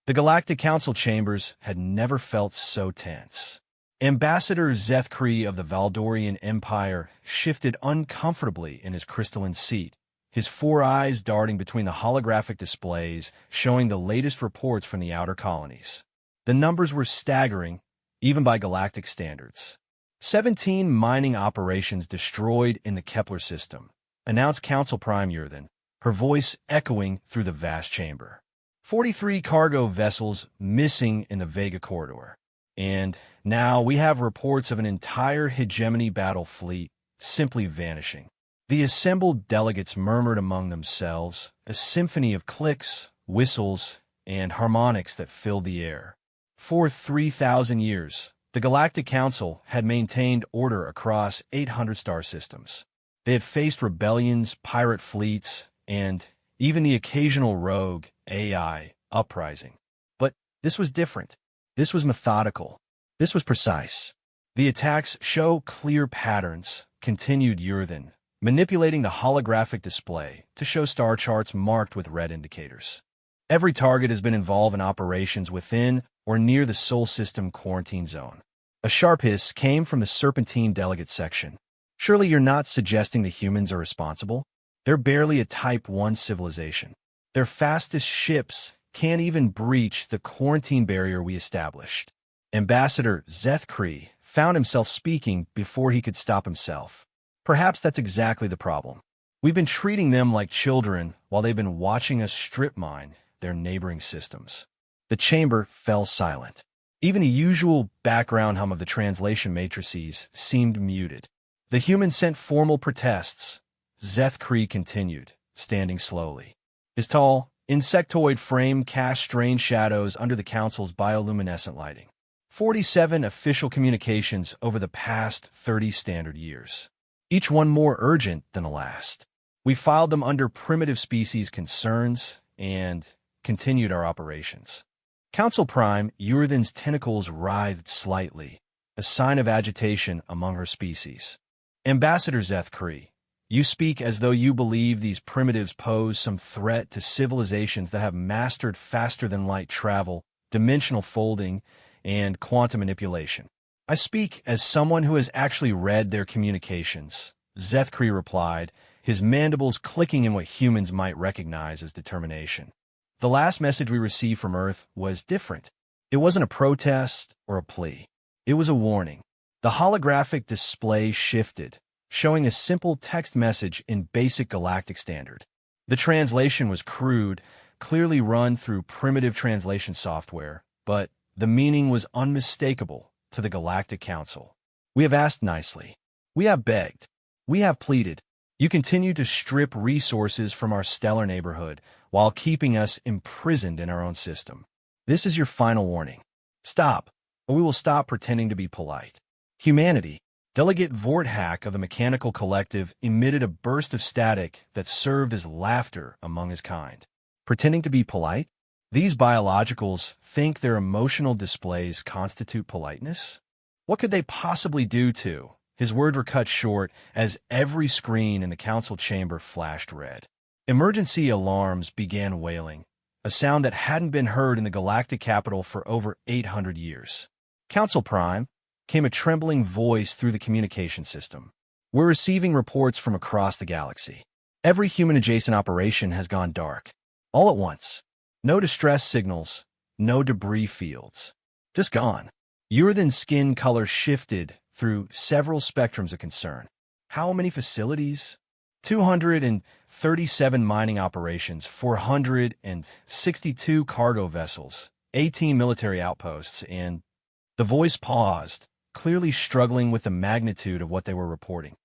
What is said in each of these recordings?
The Galactic Council chambers had never felt so tense. Ambassador Zeth Kree of the Valdorian Empire shifted uncomfortably in his crystalline seat, his four eyes darting between the holographic displays showing the latest reports from the outer colonies. The numbers were staggering, even by galactic standards. 17 mining operations destroyed in the Kepler system, announced Council Prime Yurthin, her voice echoing through the vast chamber. 43 cargo vessels missing in the Vega corridor. And now we have reports of an entire hegemony battle fleet simply vanishing. The assembled delegates murmured among themselves, a symphony of clicks, whistles, and harmonics that filled the air. For 3,000 years, the Galactic Council had maintained order across 800 star systems. They had faced rebellions, pirate fleets, and even the occasional rogue AI uprising. But this was different. This was methodical. This was precise. The attacks show clear patterns, continued Yurthin, manipulating the holographic display to show star charts marked with red indicators. Every target has been involved in operations within or near the Sol System quarantine zone. A sharp hiss came from the Serpentine delegate section. Surely you're not suggesting the humans are responsible? They're barely a Type 1 civilization. Their fastest ships can't even breach the quarantine barrier we established. Ambassador Zeth Kree found himself speaking before he could stop himself. Perhaps that's exactly the problem. We've been treating them like children while they've been watching us strip mine their neighboring systems. The chamber fell silent. Even the usual background hum of the translation matrices seemed muted. The humans sent formal protests. Zeth Kree continued, standing slowly. His tall, insectoid frame cast strange shadows under the Council's bioluminescent lighting. 47 official communications over the past 30 standard years, each one more urgent than the last. We filed them under primitive species concerns and continued our operations. Council Prime Yurthin's tentacles writhed slightly, a sign of agitation among her species. Ambassador Zeth Kree, you speak as though you believe these primitives pose some threat to civilizations that have mastered faster-than-light travel, dimensional folding, and quantum manipulation. I speak as someone who has actually read their communications, Zeth Kree replied, his mandibles clicking in what humans might recognize as determination. The last message we received from Earth was different. It wasn't a protest or a plea. It was a warning. The holographic display shifted, showing a simple text message in basic galactic standard. The translation was crude, clearly run through primitive translation software, but the meaning was unmistakable to the Galactic Council. We have asked nicely. We have begged. We have pleaded. You continue to strip resources from our stellar neighborhood while keeping us imprisoned in our own system. This is your final warning. Stop, or we will stop pretending to be polite. Humanity. Delegate Vorthack of the Mechanical Collective emitted a burst of static that served as laughter among his kind. Pretending to be polite? These biologicals think their emotional displays constitute politeness? What could they possibly do to? His words were cut short as every screen in the council chamber flashed red. Emergency alarms began wailing, a sound that hadn't been heard in the galactic capital for over 800 years. Council Prime, came a trembling voice through the communication system. We're receiving reports from across the galaxy. Every human-adjacent operation has gone dark. All at once. No distress signals, no debris fields. Just gone. Yurthin's skin color shifted through several spectrums of concern. How many facilities? 237 mining operations, 462 cargo vessels, 18 military outposts, and the voice paused, clearly struggling with the magnitude of what they were reporting.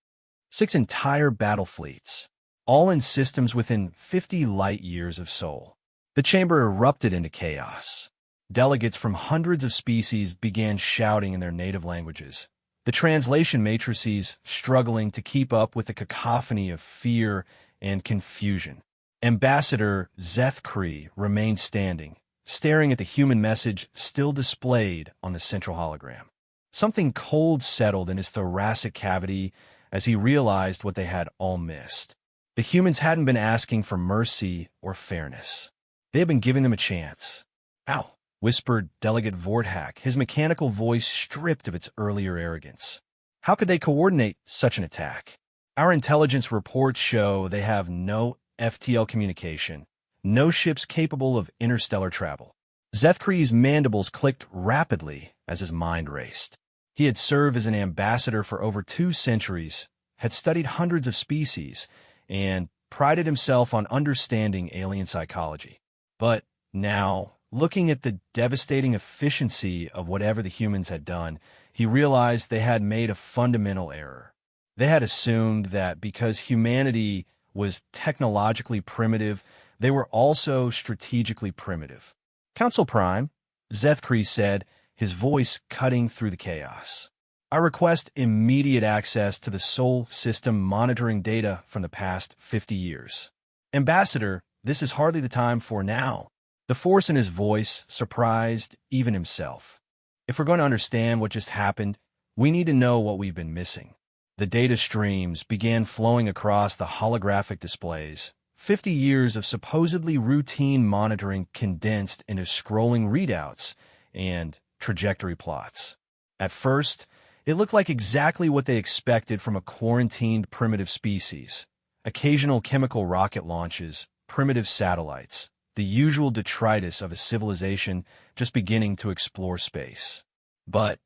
6 entire battle fleets, all in systems within 50 light-years of Sol. The chamber erupted into chaos. Delegates from hundreds of species began shouting in their native languages, the translation matrices struggling to keep up with the cacophony of fear and confusion. Ambassador Zeth Kree remained standing, staring at the human message still displayed on the central hologram. Something cold settled in his thoracic cavity as he realized what they had all missed. The humans hadn't been asking for mercy or fairness. They had been giving them a chance. Ow, whispered Delegate Vorthak, his mechanical voice stripped of its earlier arrogance. How could they coordinate such an attack? Our intelligence reports show they have no FTL communication, no ships capable of interstellar travel. Zethkri's mandibles clicked rapidly as his mind raced. He had served as an ambassador for over 2 centuries, had studied hundreds of species, and prided himself on understanding alien psychology. But now, looking at the devastating efficiency of whatever the humans had done, he realized they had made a fundamental error. They had assumed that because humanity was technologically primitive, they were also strategically primitive. Council Prime, Zethkri said, his voice cutting through the chaos. I request immediate access to the Sol system monitoring data from the past 50 years. Ambassador, this is hardly the time for now. The force in his voice surprised even himself. If we're going to understand what just happened, we need to know what we've been missing. The data streams began flowing across the holographic displays, 50 years of supposedly routine monitoring condensed into scrolling readouts and trajectory plots. At first, it looked like exactly what they expected from a quarantined primitive species. Occasional chemical rocket launches, primitive satellites, the usual detritus of a civilization just beginning to explore space. But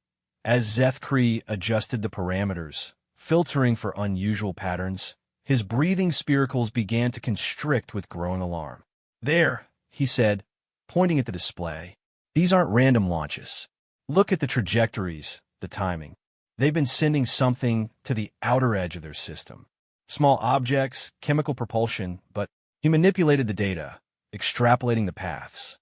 as Zethkri adjusted the parameters, filtering for unusual patterns, his breathing spiracles began to constrict with growing alarm. There, he said, pointing at the display. These aren't random launches. Look at the trajectories, the timing. They've been sending something to the outer edge of their system. Small objects, chemical propulsion, but he manipulated the data, extrapolating the paths.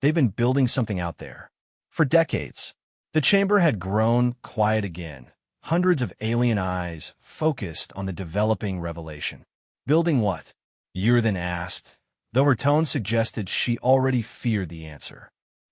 They've been building something out there. For decades, the chamber had grown quiet again. Hundreds of alien eyes focused on the developing revelation. Building what? Yurthin asked, though her tone suggested she already feared the answer.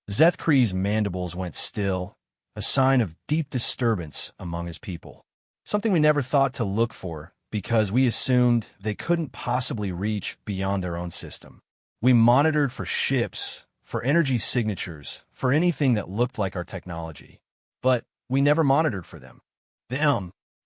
Zethkri's mandibles went still, a sign of deep disturbance among his people. Something we never thought to look for because we assumed they couldn't possibly reach beyond their own system. We monitored for ships, for energy signatures, for anything that looked like our technology. But we never monitored for them.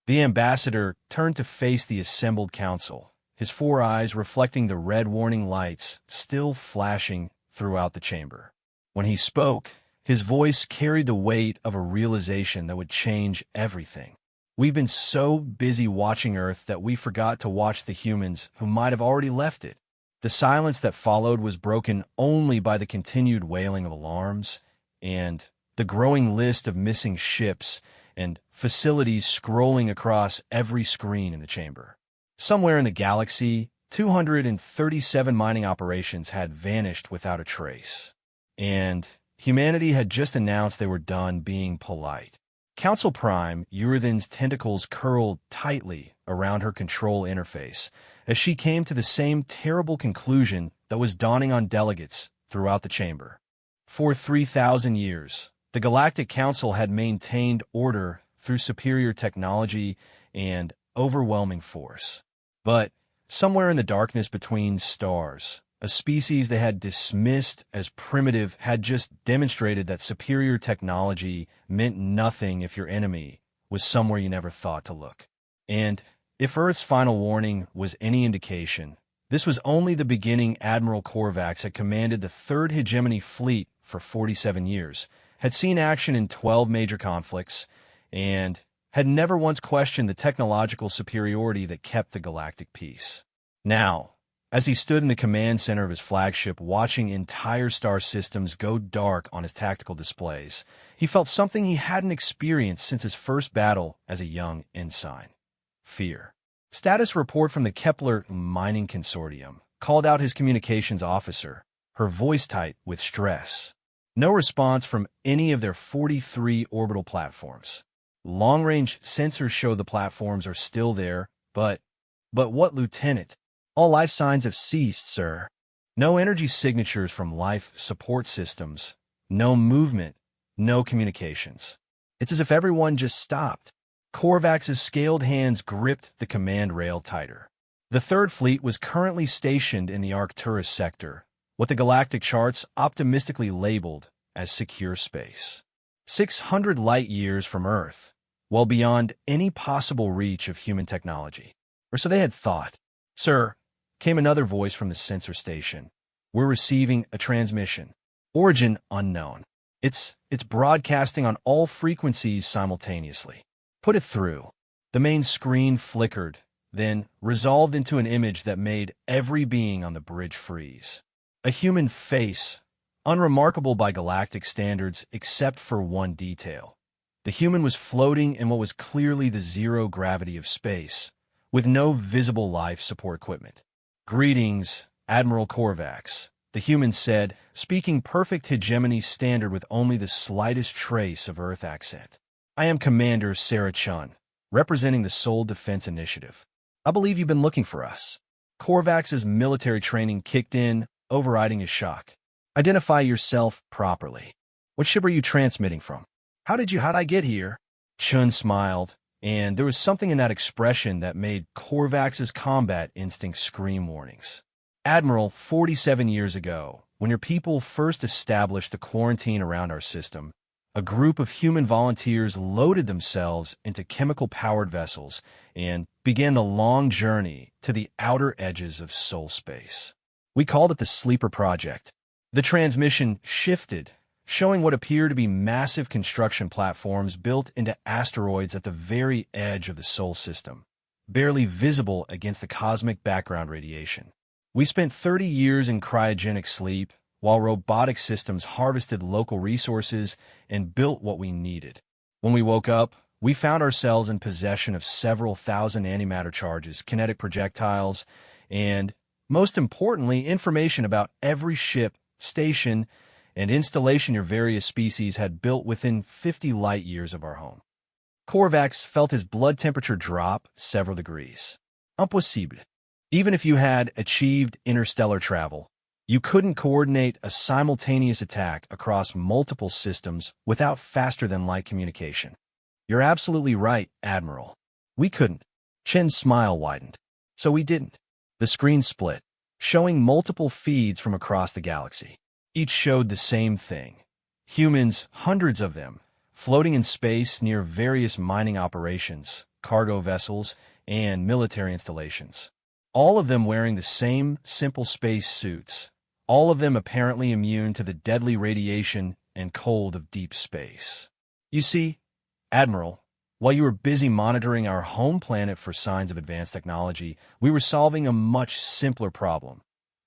The ambassador turned to face the assembled council, his 4 eyes reflecting the red warning lights still flashing throughout the chamber. When he spoke, his voice carried the weight of a realization that would change everything. We've been so busy watching Earth that we forgot to watch the humans who might have already left it. The silence that followed was broken only by the continued wailing of alarms and the growing list of missing ships and facilities scrolling across every screen in the chamber. Somewhere in the galaxy, 237 mining operations had vanished without a trace. And humanity had just announced they were done being polite. Council Prime, Yurthin's tentacles curled tightly around her control interface as she came to the same terrible conclusion that was dawning on delegates throughout the chamber. For 3,000 years, the Galactic Council had maintained order through superior technology and overwhelming force. But somewhere in the darkness between stars, a species they had dismissed as primitive had just demonstrated that superior technology meant nothing if your enemy was somewhere you never thought to look. And if Earth's final warning was any indication, this was only the beginning. Admiral Korvax had commanded the 3rd Hegemony Fleet for 47 years, had seen action in 12 major conflicts, and had never once questioned the technological superiority that kept the galactic peace. Now, as he stood in the command center of his flagship watching entire star systems go dark on his tactical displays, he felt something he hadn't experienced since his first battle as a young ensign. Fear. Status report from the Kepler Mining Consortium called out his communications officer, her voice tight with stress. No response from any of their 43 orbital platforms. Long-range sensors show the platforms are still there, but what, Lieutenant? All life signs have ceased, sir. No energy signatures from life support systems. No movement. No communications. It's as if everyone just stopped. Korvax's scaled hands gripped the command rail tighter. The 3rd Fleet was currently stationed in the Arcturus sector, what the galactic charts optimistically labeled as secure space. 600 light-years from Earth, well beyond any possible reach of human technology. Or so they had thought. "Sir," came another voice from the sensor station. "We're receiving a transmission. Origin unknown. It's broadcasting on all frequencies simultaneously. Put it through." The main screen flickered, then resolved into an image that made every being on the bridge freeze. A human face, unremarkable by galactic standards except for one detail. The human was floating in what was clearly the zero gravity of space, with no visible life support equipment. "Greetings, Admiral Korvax," the human said, speaking perfect hegemony standard with only the slightest trace of Earth accent. "I am Commander Sarah Chun, representing the Seoul Defense Initiative. I believe you've been looking for us." Korvax's military training kicked in, overriding his shock. "Identify yourself properly. What ship are you transmitting from? How'd I get here?" Chun smiled, and there was something in that expression that made Korvax's combat instincts scream warnings. "Admiral, 47 years ago, when your people first established the quarantine around our system, a group of human volunteers loaded themselves into chemical-powered vessels and began the long journey to the outer edges of Sol space. We called it the Sleeper Project." The transmission shifted, showing what appeared to be massive construction platforms built into asteroids at the very edge of the Sol system, barely visible against the cosmic background radiation. "We spent 30 years in cryogenic sleep, while robotic systems harvested local resources and built what we needed. When we woke up, we found ourselves in possession of several thousand antimatter charges, kinetic projectiles, and, most importantly, information about every ship, station, and installation your various species had built within 50 light-years of our home." Korvax felt his blood temperature drop several degrees. "Impossible. Even if you had achieved interstellar travel, you couldn't coordinate a simultaneous attack across multiple systems without faster-than-light communication." "You're absolutely right, Admiral. We couldn't." Chen's smile widened. "So we didn't." The screen split, showing multiple feeds from across the galaxy. Each showed the same thing. Humans, hundreds of them, floating in space near various mining operations, cargo vessels, and military installations. All of them wearing the same simple space suits. All of them apparently immune to the deadly radiation and cold of deep space. "You see, Admiral, while you were busy monitoring our home planet for signs of advanced technology, we were solving a much simpler problem: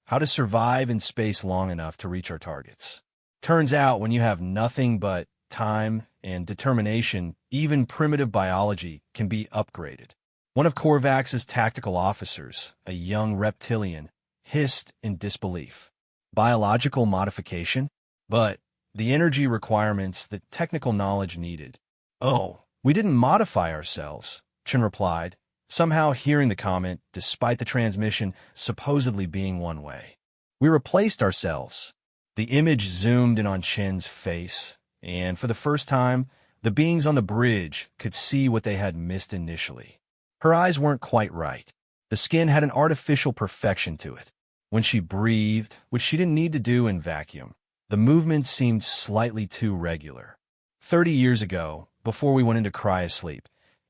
how to survive in space long enough to reach our targets. Turns out when you have nothing but time and determination, even primitive biology can be upgraded." One of Korvax's tactical officers, a young reptilian, hissed in disbelief. "Biological modification? But the energy requirements, the technical knowledge needed." "Oh, we didn't modify ourselves," Chen replied, somehow hearing the comment despite the transmission supposedly being one way. "We replaced ourselves." The image zoomed in on Chen's face, and for the first time, the beings on the bridge could see what they had missed initially. Her eyes weren't quite right. The skin had an artificial perfection to it. When she breathed, which she didn't need to do in vacuum, the movement seemed slightly too regular. 30 years ago, before we went into cryosleep,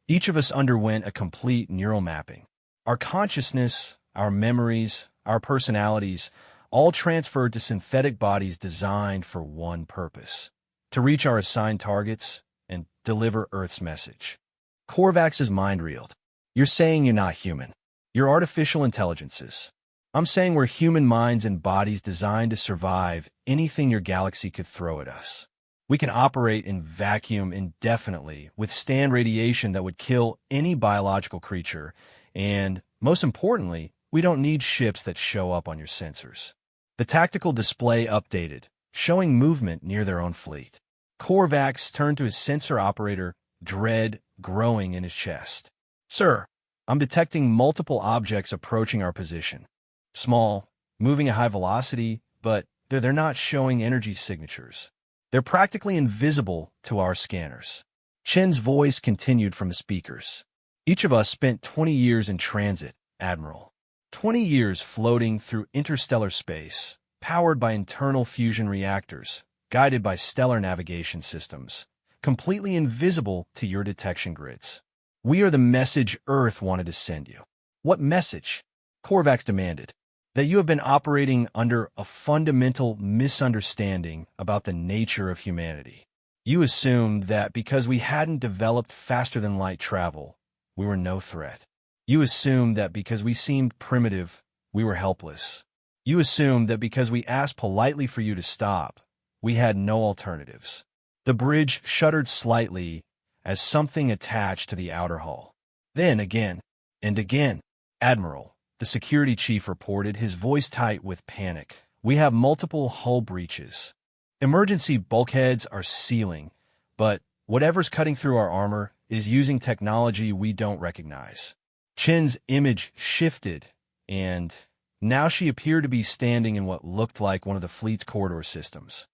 each of us underwent a complete neural mapping. Our consciousness, our memories, our personalities, all transferred to synthetic bodies designed for one purpose: to reach our assigned targets and deliver Earth's message. Korvax's mind reeled. "You're saying you're not human. You're artificial intelligences." "I'm saying we're human minds and bodies designed to survive anything your galaxy could throw at us. We can operate in vacuum indefinitely, withstand radiation that would kill any biological creature, and, most importantly, we don't need ships that show up on your sensors." The tactical display updated, showing movement near their own fleet. Korvax turned to his sensor operator, dread growing in his chest. "Sir, I'm detecting multiple objects approaching our position. Small, moving at high velocity, but they're not showing energy signatures. They're practically invisible to our scanners." Chen's voice continued from the speakers. "Each of us spent 20 years in transit, Admiral. 20 years floating through interstellar space, powered by internal fusion reactors, guided by stellar navigation systems, completely invisible to your detection grids. We are the message Earth wanted to send you. What message? Korvax demanded. That you have been operating under a fundamental misunderstanding about the nature of humanity. You assumed that because we hadn't developed faster-than-light travel, we were no threat. You assumed that because we seemed primitive, we were helpless. You assumed that because we asked politely for you to stop, we had no alternatives. The bridge shuddered slightly as something attached to the outer hull. Then again, and again, Admiral, the security chief reported, his voice tight with panic. We have multiple hull breaches. Emergency bulkheads are sealing, but whatever's cutting through our armor is using technology we don't recognize. Chen's image shifted, and now she appeared to be standing in what looked like one of the fleet's corridor systems.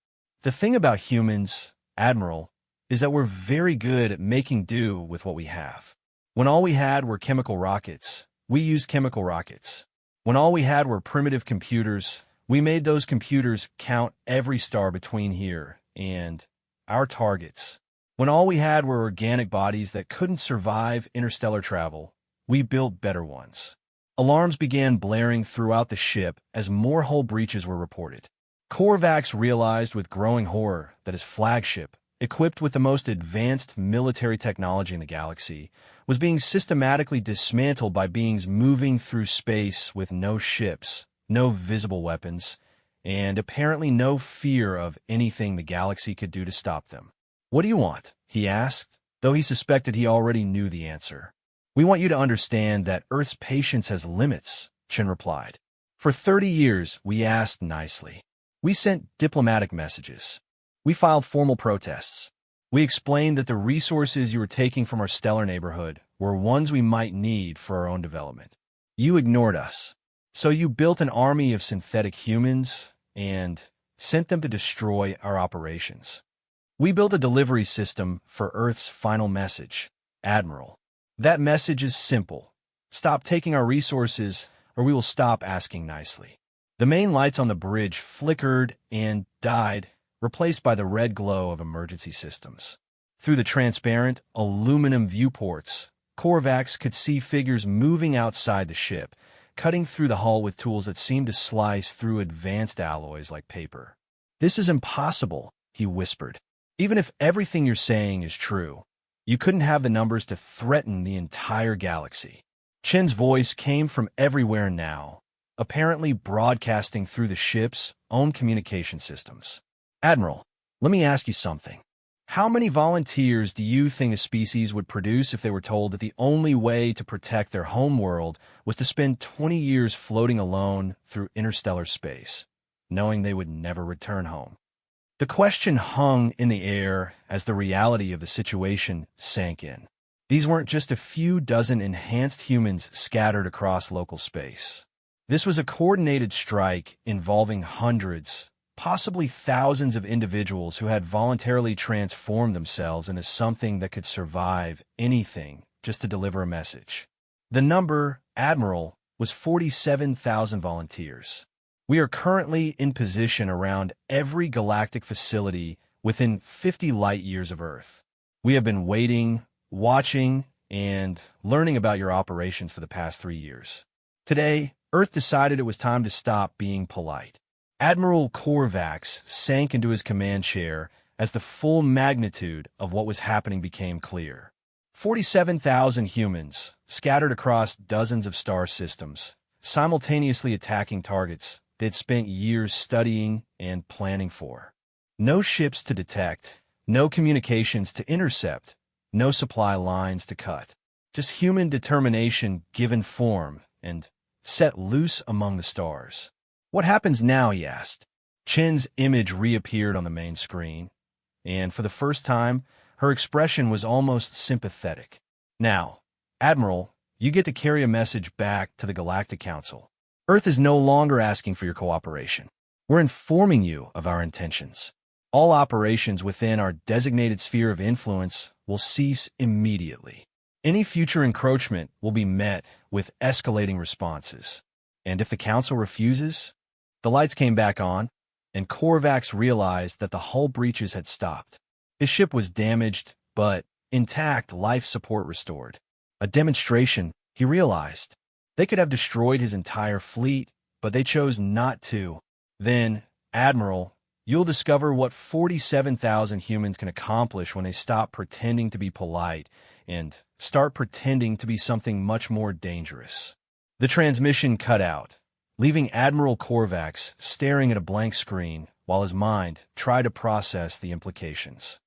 The thing about humans, Admiral, is that we're very good at making do with what we have. When all we had were chemical rockets, we used chemical rockets. When all we had were primitive computers, we made those computers count every star between here and our targets. When all we had were organic bodies that couldn't survive interstellar travel, we built better ones. Alarms began blaring throughout the ship as more hull breaches were reported. Korvax realized with growing horror that his flagship, equipped with the most advanced military technology in the galaxy, was being systematically dismantled by beings moving through space with no ships, no visible weapons, and apparently no fear of anything the galaxy could do to stop them. "What do you want?" he asked, though he suspected he already knew the answer. "We want you to understand that Earth's patience has limits," Chen replied. "For 30 years, we asked nicely. We sent diplomatic messages. We filed formal protests. We explained that the resources you were taking from our stellar neighborhood were ones we might need for our own development. You ignored us. So you built an army of synthetic humans and sent them to destroy our operations. We built a delivery system for Earth's final message, Admiral. That message is simple. Stop taking our resources, or we will stop asking nicely." The main lights on the bridge flickered and died, replaced by the red glow of emergency systems. Through the transparent, aluminum viewports, Korvax could see figures moving outside the ship, cutting through the hull with tools that seemed to slice through advanced alloys like paper. "This is impossible," he whispered. "Even if everything you're saying is true, you couldn't have the numbers to threaten the entire galaxy." Chen's voice came from everywhere now, apparently broadcasting through the ship's own communication systems. "Admiral, let me ask you something. How many volunteers do you think a species would produce if they were told that the only way to protect their home world was to spend 20 years floating alone through interstellar space, knowing they would never return home?" The question hung in the air as the reality of the situation sank in. These weren't just a few dozen enhanced humans scattered across local space. This was a coordinated strike involving hundreds, possibly thousands of individuals who had voluntarily transformed themselves into something that could survive anything just to deliver a message. The number, Admiral, was 47,000 volunteers. We are currently in position around every galactic facility within 50 light-years of Earth. We have been waiting, watching, and learning about your operations for the past 3 years. Today, Earth decided it was time to stop being polite. Admiral Korvax sank into his command chair as the full magnitude of what was happening became clear. 47,000 humans, scattered across dozens of star systems, simultaneously attacking targets they'd spent years studying and planning for. No ships to detect, no communications to intercept, no supply lines to cut. Just human determination given form and set loose among the stars. "What happens now?" he asked. Chen's image reappeared on the main screen, and for the first time, her expression was almost sympathetic. "Now, Admiral, you get to carry a message back to the Galactic Council. Earth is no longer asking for your cooperation. We're informing you of our intentions. All operations within our designated sphere of influence will cease immediately. Any future encroachment will be met with escalating responses. And if the Council refuses, The lights came back on, and Korvax realized that the hull breaches had stopped. His ship was damaged, but intact, life support restored. A demonstration, he realized. They could have destroyed his entire fleet, but they chose not to. Then, Admiral, you'll discover what 47,000 humans can accomplish when they stop pretending to be polite and start pretending to be something much more dangerous. The transmission cut out, leaving Admiral Korvax staring at a blank screen while his mind tried to process the implications.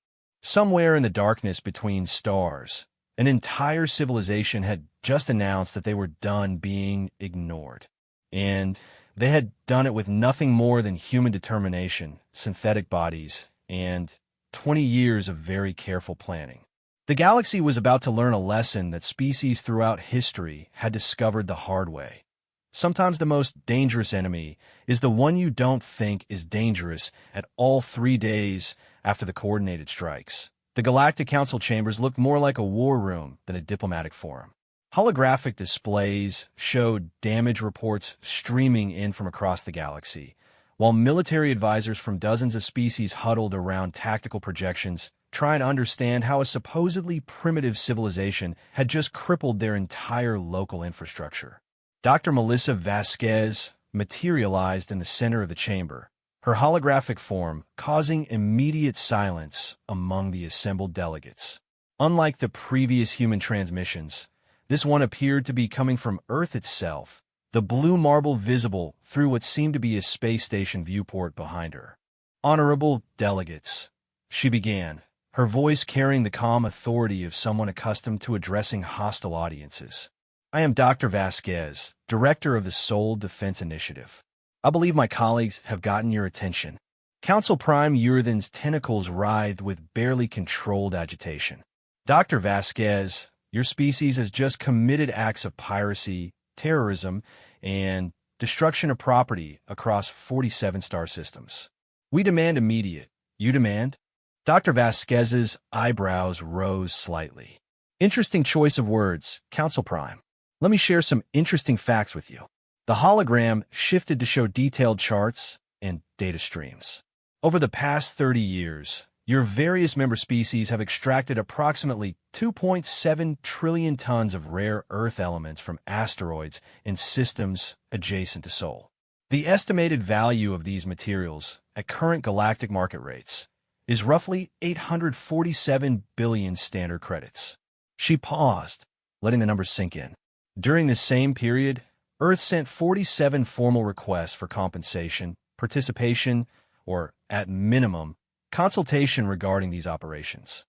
Somewhere in the darkness between stars, an entire civilization had just announced that they were done being ignored. And they had done it with nothing more than human determination, synthetic bodies, and 20 years of very careful planning. The galaxy was about to learn a lesson that species throughout history had discovered the hard way. Sometimes the most dangerous enemy is the one you don't think is dangerous at all 3 days after the coordinated strikes. The Galactic Council chambers looked more like a war room than a diplomatic forum. Holographic displays showed damage reports streaming in from across the galaxy, while military advisors from dozens of species huddled around tactical projections, trying to understand how a supposedly primitive civilization had just crippled their entire local infrastructure. Dr. Melissa Vasquez materialized in the center of the chamber, her holographic form causing immediate silence among the assembled delegates. Unlike the previous human transmissions, this one appeared to be coming from Earth itself, the blue marble visible through what seemed to be a space station viewport behind her. "Honorable delegates," she began, her voice carrying the calm authority of someone accustomed to addressing hostile audiences. "I am Dr. Vasquez, Director of the Soul Defense Initiative. I believe my colleagues have gotten your attention." Council Prime Uridan's tentacles writhed with barely controlled agitation. "Dr. Vasquez, your species has just committed acts of piracy, terrorism, and destruction of property across 47 star systems. We demand immediate." "You demand?" Dr. Vasquez's eyebrows rose slightly. "Interesting choice of words, Council Prime. Let me share some interesting facts with you." The hologram shifted to show detailed charts and data streams. Over the past 30 years, your various member species have extracted approximately 2.7 trillion tons of rare Earth elements from asteroids and systems adjacent to Sol. The estimated value of these materials at current galactic market rates is roughly 847 billion standard credits. She paused, letting the numbers sink in. During this same period, Earth sent 47 formal requests for compensation, participation, or, at minimum, consultation regarding these operations.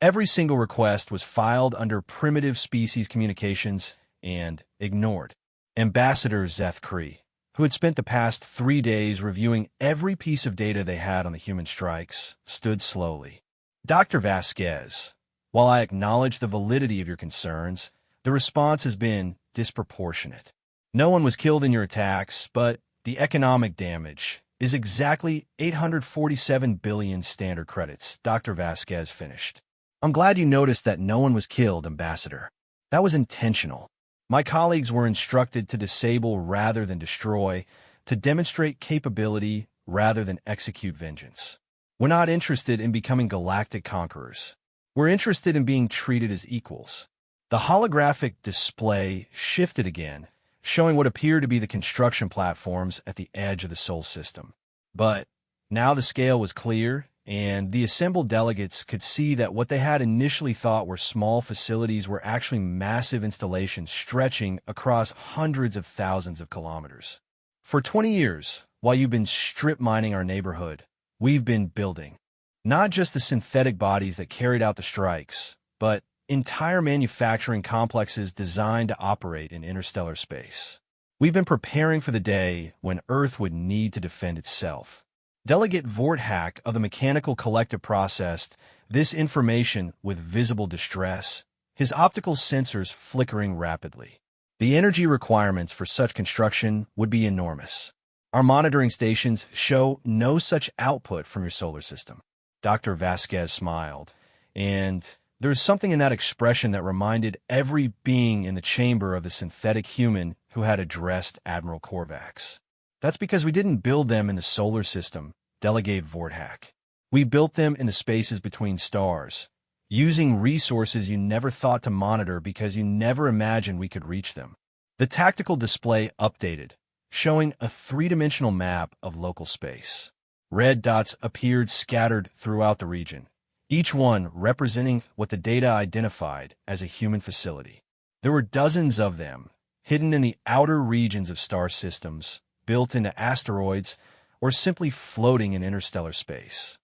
Every single request was filed under primitive species communications and ignored. Ambassador Zeth Kree, who had spent the past 3 days reviewing every piece of data they had on the human strikes, stood slowly. "Dr. Vasquez, while I acknowledge the validity of your concerns, the response has been disproportionate. No one was killed in your attacks, but the economic damage is exactly 847 billion standard credits," Dr. Vasquez finished. "I'm glad you noticed that no one was killed, Ambassador. That was intentional. My colleagues were instructed to disable rather than destroy, to demonstrate capability rather than execute vengeance. We're not interested in becoming galactic conquerors. We're interested in being treated as equals." The holographic display shifted again, showing what appeared to be the construction platforms at the edge of the Sol system. But now the scale was clear, and the assembled delegates could see that what they had initially thought were small facilities were actually massive installations stretching across hundreds of thousands of kilometers. "For 20 years, while you've been strip mining our neighborhood, we've been building. Not just the synthetic bodies that carried out the strikes, but entire manufacturing complexes designed to operate in interstellar space. We've been preparing for the day when Earth would need to defend itself." Delegate Vorthak of the Mechanical Collective processed this information with visible distress, his optical sensors flickering rapidly. "The energy requirements for such construction would be enormous. Our monitoring stations show no such output from your solar system." Dr. Vasquez smiled, and there was something in that expression that reminded every being in the chamber of the synthetic human who had addressed Admiral Korvax. That's because we didn't build them in the solar system, delegated Vorthak. We built them in the spaces between stars, using resources you never thought to monitor because you never imagined we could reach them. The tactical display updated, showing a three-dimensional map of local space. Red dots appeared scattered throughout the region, each one representing what the data identified as a human facility. There were dozens of them, hidden in the outer regions of star systems, built into asteroids, or simply floating in interstellar space.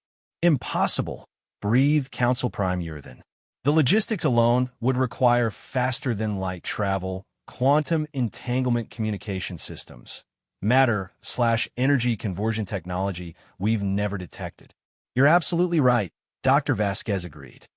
Impossible, breathed Council Prime Yurthan. The logistics alone would require faster-than-light travel, quantum entanglement communication systems, matter/energy conversion technology we've never detected. You're absolutely right, Dr. Vasquez agreed.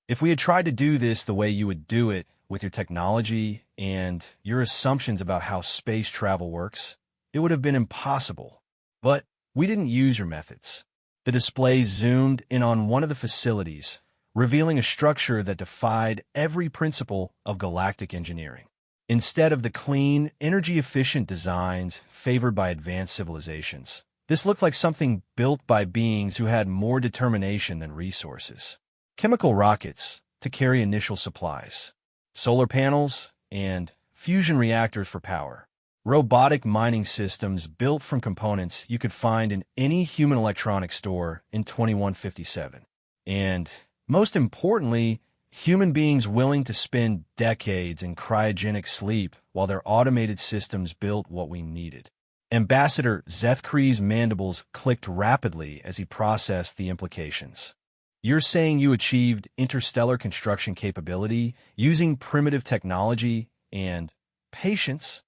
If we had tried to do this the way you would do it, with your technology and your assumptions about how space travel works, it would have been impossible. But we didn't use your methods. The display zoomed in on one of the facilities, revealing a structure that defied every principle of galactic engineering. Instead of the clean, energy-efficient designs favored by advanced civilizations, this looked like something built by beings who had more determination than resources. Chemical rockets to carry initial supplies, solar panels, and fusion reactors for power. Robotic mining systems built from components you could find in any human electronics store in 2157. And, most importantly, human beings willing to spend decades in cryogenic sleep while their automated systems built what we needed. Ambassador Zethkree's mandibles clicked rapidly as he processed the implications. You're saying you achieved interstellar construction capability using primitive technology and patience?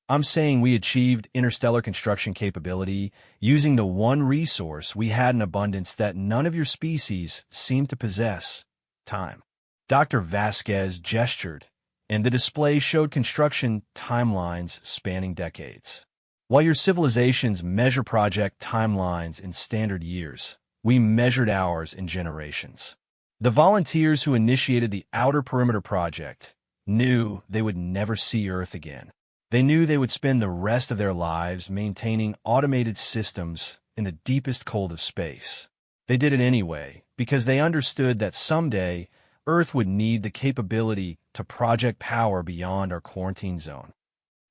I'm saying we achieved interstellar construction capability using the one resource we had in abundance that none of your species seemed to possess: time. Dr. Vasquez gestured, and the display showed construction timelines spanning decades. While your civilizations measure project timelines in standard years, we measured ours in generations. The volunteers who initiated the Outer Perimeter Project knew they would never see Earth again. They knew they would spend the rest of their lives maintaining automated systems in the deepest cold of space. They did it anyway, because they understood that someday Earth would need the capability to project power beyond our quarantine zone.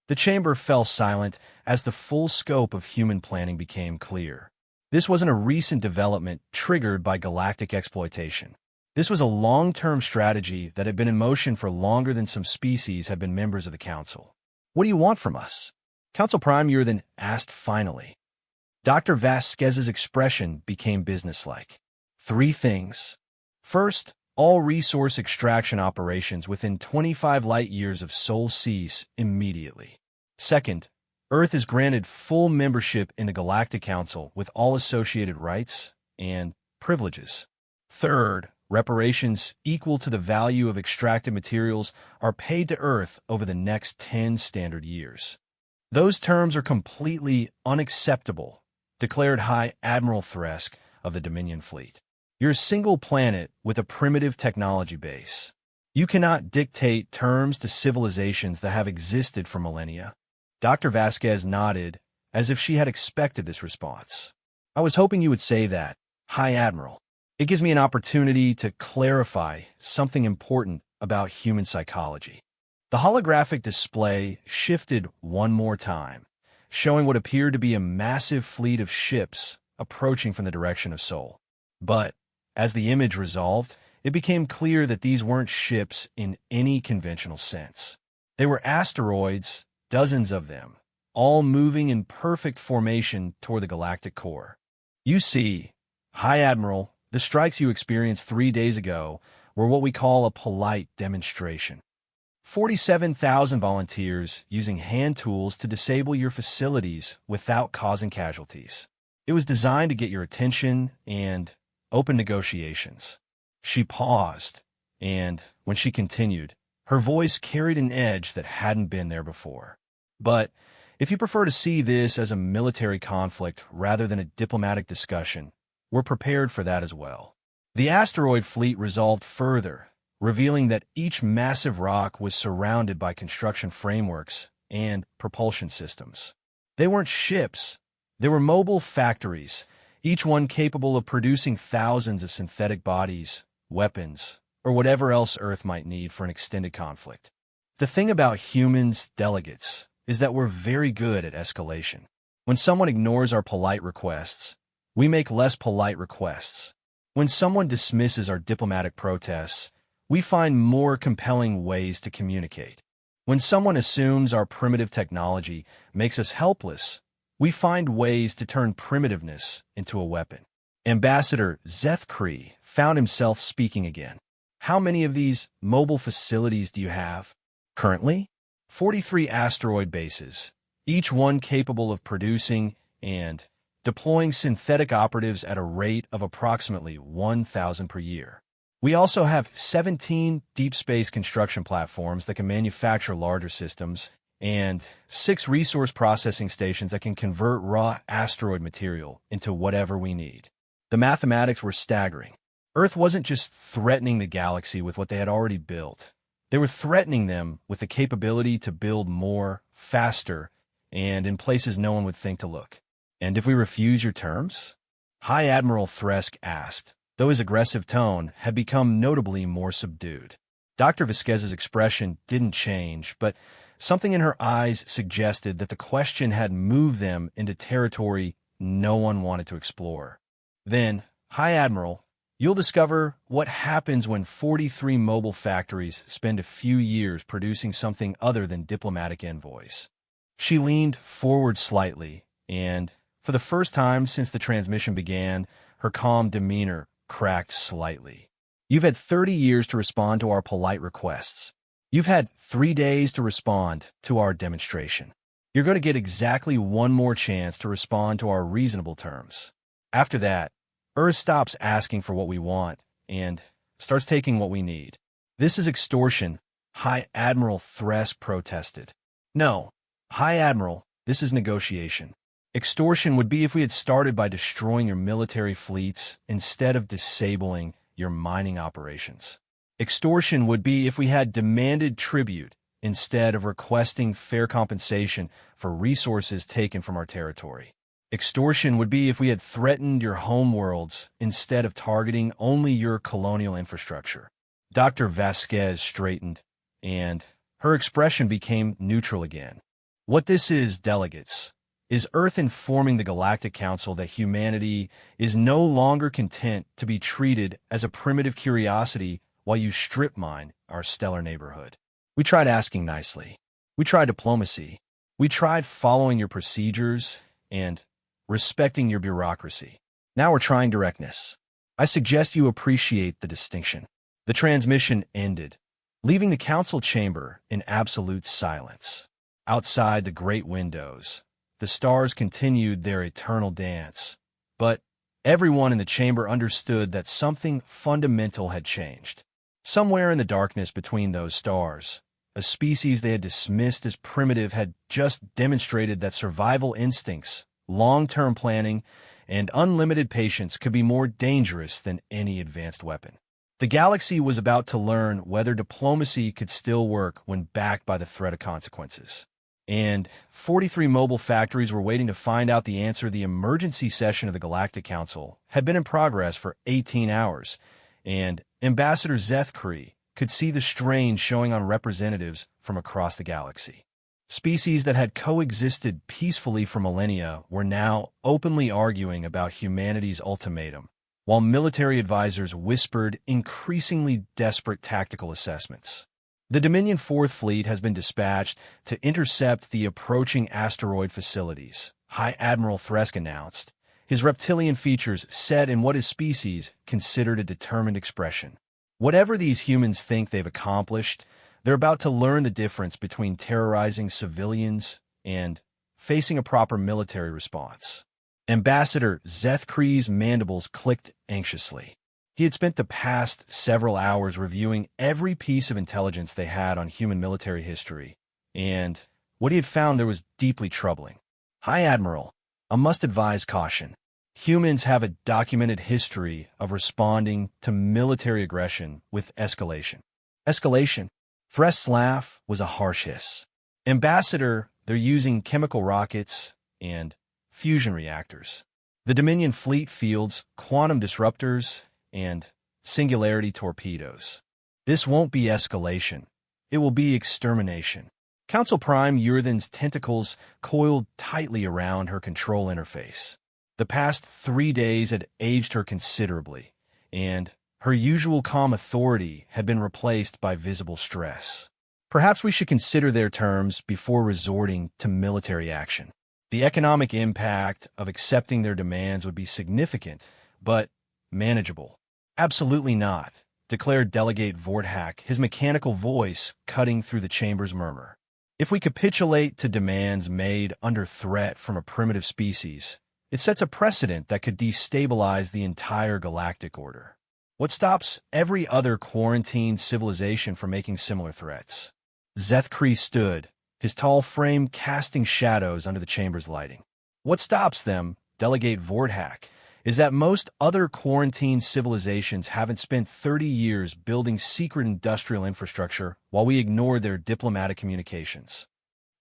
The chamber fell silent as the full scope of human planning became clear. This wasn't a recent development triggered by galactic exploitation. This was a long-term strategy that had been in motion for longer than some species had been members of the Council. What do you want from us? Council Prime Yurthan asked finally. Dr. Vasquez's expression became businesslike. 3 things. First, all resource extraction operations within 25 light-years of Sol cease immediately. Second, Earth is granted full membership in the Galactic Council with all associated rights and privileges. Third, reparations equal to the value of extracted materials are paid to Earth over the next 10 standard years. Those terms are completely unacceptable, declared High Admiral Thresk of the Dominion Fleet. You're a single planet with a primitive technology base. You cannot dictate terms to civilizations that have existed for millennia. Dr. Vasquez nodded, as if she had expected this response. I was hoping you would say that, High Admiral. It gives me an opportunity to clarify something important about human psychology. The holographic display shifted one more time, showing what appeared to be a massive fleet of ships approaching from the direction of Sol. But, as the image resolved, it became clear that these weren't ships in any conventional sense. They were asteroids, dozens of them, all moving in perfect formation toward the galactic core. You see, High Admiral, the strikes you experienced 3 days ago were what we call a polite demonstration. 47,000 volunteers using hand tools to disable your facilities without causing casualties. It was designed to get your attention and open negotiations. She paused, and when she continued, her voice carried an edge that hadn't been there before. But if you prefer to see this as a military conflict rather than a diplomatic discussion, we're prepared for that as well. The asteroid fleet resolved further, revealing that each massive rock was surrounded by construction frameworks and propulsion systems. They weren't ships. They were mobile factories, each one capable of producing thousands of synthetic bodies, weapons, or whatever else Earth might need for an extended conflict. The thing about humans, delegates, is that we're very good at escalation. When someone ignores our polite requests, we make less polite requests. When someone dismisses our diplomatic protests, we find more compelling ways to communicate. When someone assumes our primitive technology makes us helpless, we find ways to turn primitiveness into a weapon. Ambassador Zeth found himself speaking again. How many of these mobile facilities do you have? Currently, 43 asteroid bases, each one capable of producing and deploying synthetic operatives at a rate of approximately 1,000 per year. We also have 17 deep space construction platforms that can manufacture larger systems and 6 resource processing stations that can convert raw asteroid material into whatever we need. The mathematics were staggering. Earth wasn't just threatening the galaxy with what they had already built. They were threatening them with the capability to build more, faster, and in places no one would think to look. And if we refuse your terms? High Admiral Thresk asked, though his aggressive tone had become notably more subdued. Dr. Vasquez's expression didn't change, but something in her eyes suggested that the question had moved them into territory no one wanted to explore. Then, High Admiral, you'll discover what happens when 43 mobile factories spend a few years producing something other than diplomatic envoys. She leaned forward slightly, and, for the first time since the transmission began, her calm demeanor cracked slightly. You've had 30 years to respond to our polite requests. You've had 3 days to respond to our demonstration. You're going to get exactly one more chance to respond to our reasonable terms. After that, Earth stops asking for what we want and starts taking what we need. This is extortion, High Admiral Thresk protested. No, High Admiral, this is negotiation. Extortion would be if we had started by destroying your military fleets instead of disabling your mining operations. Extortion would be if we had demanded tribute instead of requesting fair compensation for resources taken from our territory. Extortion would be if we had threatened your homeworlds instead of targeting only your colonial infrastructure. Dr. Vasquez straightened, and her expression became neutral again. What this is, delegates, is Earth informing the Galactic Council that humanity is no longer content to be treated as a primitive curiosity while you strip mine our stellar neighborhood. We tried asking nicely. We tried diplomacy. We tried following your procedures and respecting your bureaucracy. Now we're trying directness. I suggest you appreciate the distinction. The transmission ended, leaving the council chamber in absolute silence. Outside the great windows, the stars continued their eternal dance, but everyone in the chamber understood that something fundamental had changed. Somewhere in the darkness between those stars, a species they had dismissed as primitive had just demonstrated that survival instincts, long-term planning, and unlimited patience could be more dangerous than any advanced weapon. The galaxy was about to learn whether diplomacy could still work when backed by the threat of consequences. And 43 mobile factories were waiting to find out the answer. The emergency session of the Galactic Council had been in progress for 18 hours, and Ambassador Zeth could see the strain showing on representatives from across the galaxy. Species that had coexisted peacefully for millennia were now openly arguing about humanity's ultimatum, while military advisors whispered increasingly desperate tactical assessments. The Dominion Fourth Fleet has been dispatched to intercept the approaching asteroid facilities, High Admiral Thresk announced, his reptilian features set in what his species considered a determined expression. Whatever these humans think they've accomplished, they're about to learn the difference between terrorizing civilians and facing a proper military response. Ambassador Zeth mandibles clicked anxiously. He had spent the past several hours reviewing every piece of intelligence they had on human military history, and what he had found there was deeply troubling. High Admiral, I must advise caution. Humans have a documented history of responding to military aggression with escalation. Escalation? Thresk's laugh was a harsh hiss. Ambassador, they're using chemical rockets and fusion reactors. The Dominion fleet fields quantum disruptors and singularity torpedoes. This won't be escalation. It will be extermination. Council Prime Uridan's tentacles coiled tightly around her control interface. The past 3 days had aged her considerably, and her usual calm authority had been replaced by visible stress. Perhaps we should consider their terms before resorting to military action. The economic impact of accepting their demands would be significant, but manageable. Absolutely not, declared Delegate Vorthak, his mechanical voice cutting through the chamber's murmur. If we capitulate to demands made under threat from a primitive species, it sets a precedent that could destabilize the entire galactic order. What stops every other quarantined civilization from making similar threats? Zethkri stood, his tall frame casting shadows under the chamber's lighting. What stops them, Delegate Vorthak, is that most other quarantined civilizations haven't spent 30 years building secret industrial infrastructure while we ignore their diplomatic communications.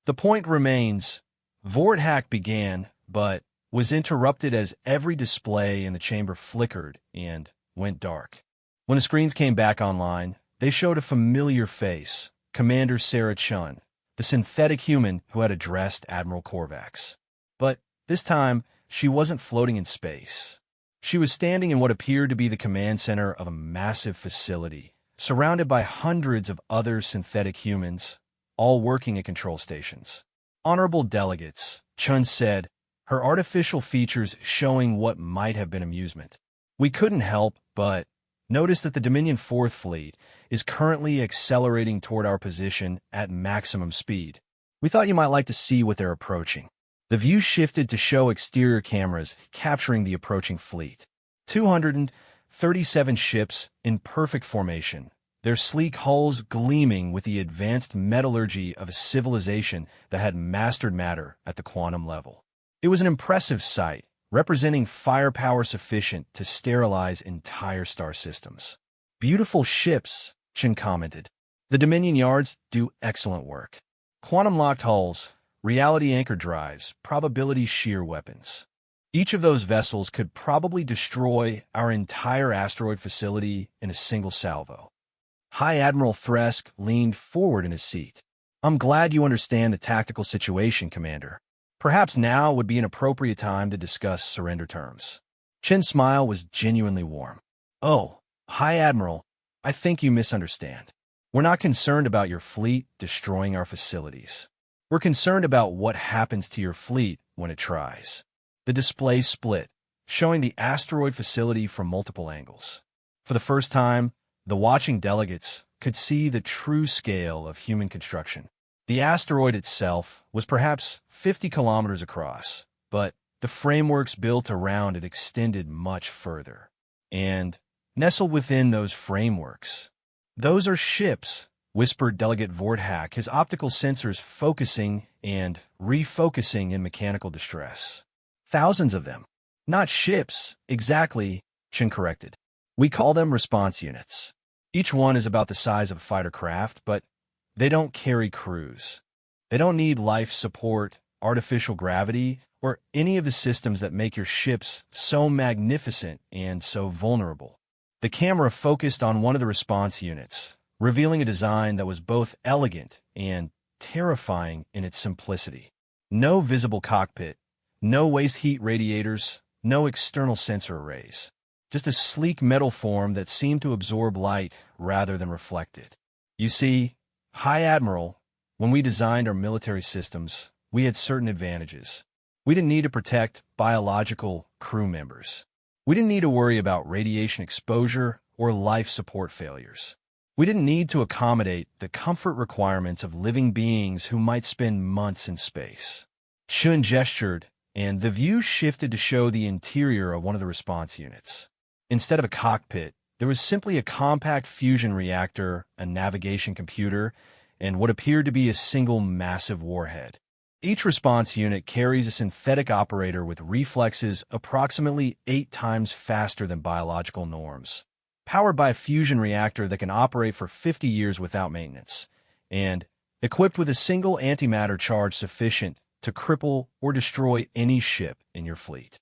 The point remains, Vorthak began, but was interrupted as every display in the chamber flickered and went dark. When the screens came back online, they showed a familiar face, Commander Sarah Chun, the synthetic human who had addressed Admiral Korvax. But this time, she wasn't floating in space. She was standing in what appeared to be the command center of a massive facility, surrounded by hundreds of other synthetic humans, all working at control stations. Honorable delegates, Chun said, her artificial features showing what might have been amusement. We couldn't help but notice that the Dominion 4th Fleet is currently accelerating toward our position at maximum speed. We thought you might like to see what they're approaching. The view shifted to show exterior cameras capturing the approaching fleet. 237 ships in perfect formation, their sleek hulls gleaming with the advanced metallurgy of a civilization that had mastered matter at the quantum level. It was an impressive sight, representing firepower sufficient to sterilize entire star systems. Beautiful ships, Chin commented. The Dominion yards do excellent work. Quantum-locked hulls, reality-anchored drives, probability shear weapons. Each of those vessels could probably destroy our entire asteroid facility in a single salvo. High Admiral Thresk leaned forward in his seat. I'm glad you understand the tactical situation, Commander. Perhaps now would be an appropriate time to discuss surrender terms. Chin's smile was genuinely warm. Oh, High Admiral, I think you misunderstand. We're not concerned about your fleet destroying our facilities. We're concerned about what happens to your fleet when it tries. The display split, showing the asteroid facility from multiple angles. For the first time, the watching delegates could see the true scale of human construction. The asteroid itself was perhaps 50 kilometers across, but the frameworks built around it extended much further. And nestled within those frameworks, those are ships, whispered Delegate Vorthak, his optical sensors focusing and refocusing in mechanical distress. Thousands of them. Not ships, exactly, Chin corrected. We call them response units. Each one is about the size of a fighter craft, but they don't carry crews. They don't need life support, artificial gravity, or any of the systems that make your ships so magnificent and so vulnerable. The camera focused on one of the response units, revealing a design that was both elegant and terrifying in its simplicity. No visible cockpit, no waste heat radiators, no external sensor arrays. Just a sleek metal form that seemed to absorb light rather than reflect it. You see, High Admiral, when we designed our military systems, we had certain advantages. We didn't need to protect biological crew members. We didn't need to worry about radiation exposure or life support failures. We didn't need to accommodate the comfort requirements of living beings who might spend months in space. Chun gestured, and the view shifted to show the interior of one of the response units. Instead of a cockpit, there was simply a compact fusion reactor, a navigation computer, and what appeared to be a single massive warhead. Each response unit carries a synthetic operator with reflexes approximately 8 times faster than biological norms, powered by a fusion reactor that can operate for 50 years without maintenance, and equipped with a single antimatter charge sufficient to cripple or destroy any ship in your fleet.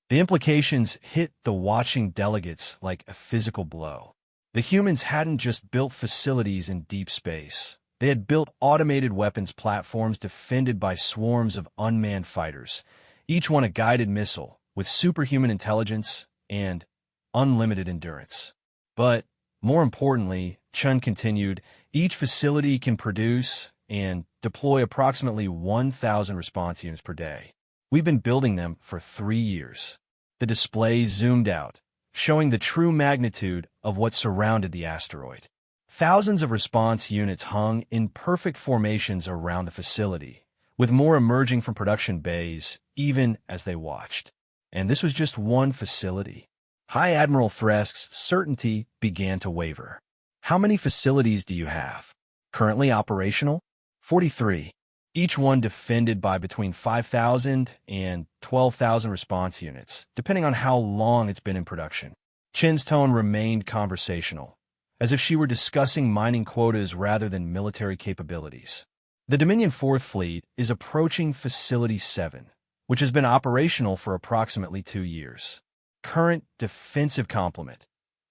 The implications hit the watching delegates like a physical blow. The humans hadn't just built facilities in deep space. They had built automated weapons platforms defended by swarms of unmanned fighters, each one a guided missile with superhuman intelligence and unlimited endurance. But more importantly, Chun continued, each facility can produce and deploy approximately 1,000 response units per day. We've been building them for 3 years. The display zoomed out, showing the true magnitude of what surrounded the asteroid. Thousands of response units hung in perfect formations around the facility, with more emerging from production bays even as they watched. And this was just one facility. High Admiral Thresk's certainty began to waver. How many facilities do you have? Currently operational? 43. Each one defended by between 5,000 and 12,000 response units, depending on how long it's been in production. Chin's tone remained conversational, as if she were discussing mining quotas rather than military capabilities. The Dominion 4th Fleet is approaching Facility 7, which has been operational for approximately 2 years. Current defensive complement,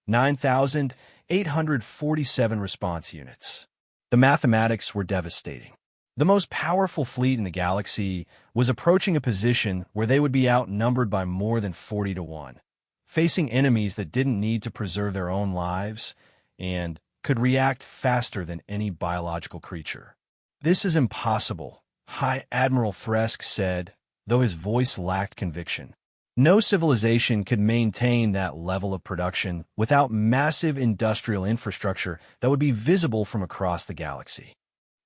9,847 response units. The mathematics were devastating. The most powerful fleet in the galaxy was approaching a position where they would be outnumbered by more than 40 to 1, facing enemies that didn't need to preserve their own lives and could react faster than any biological creature. This is impossible, High Admiral Thresk said, though his voice lacked conviction. No civilization could maintain that level of production without massive industrial infrastructure that would be visible from across the galaxy.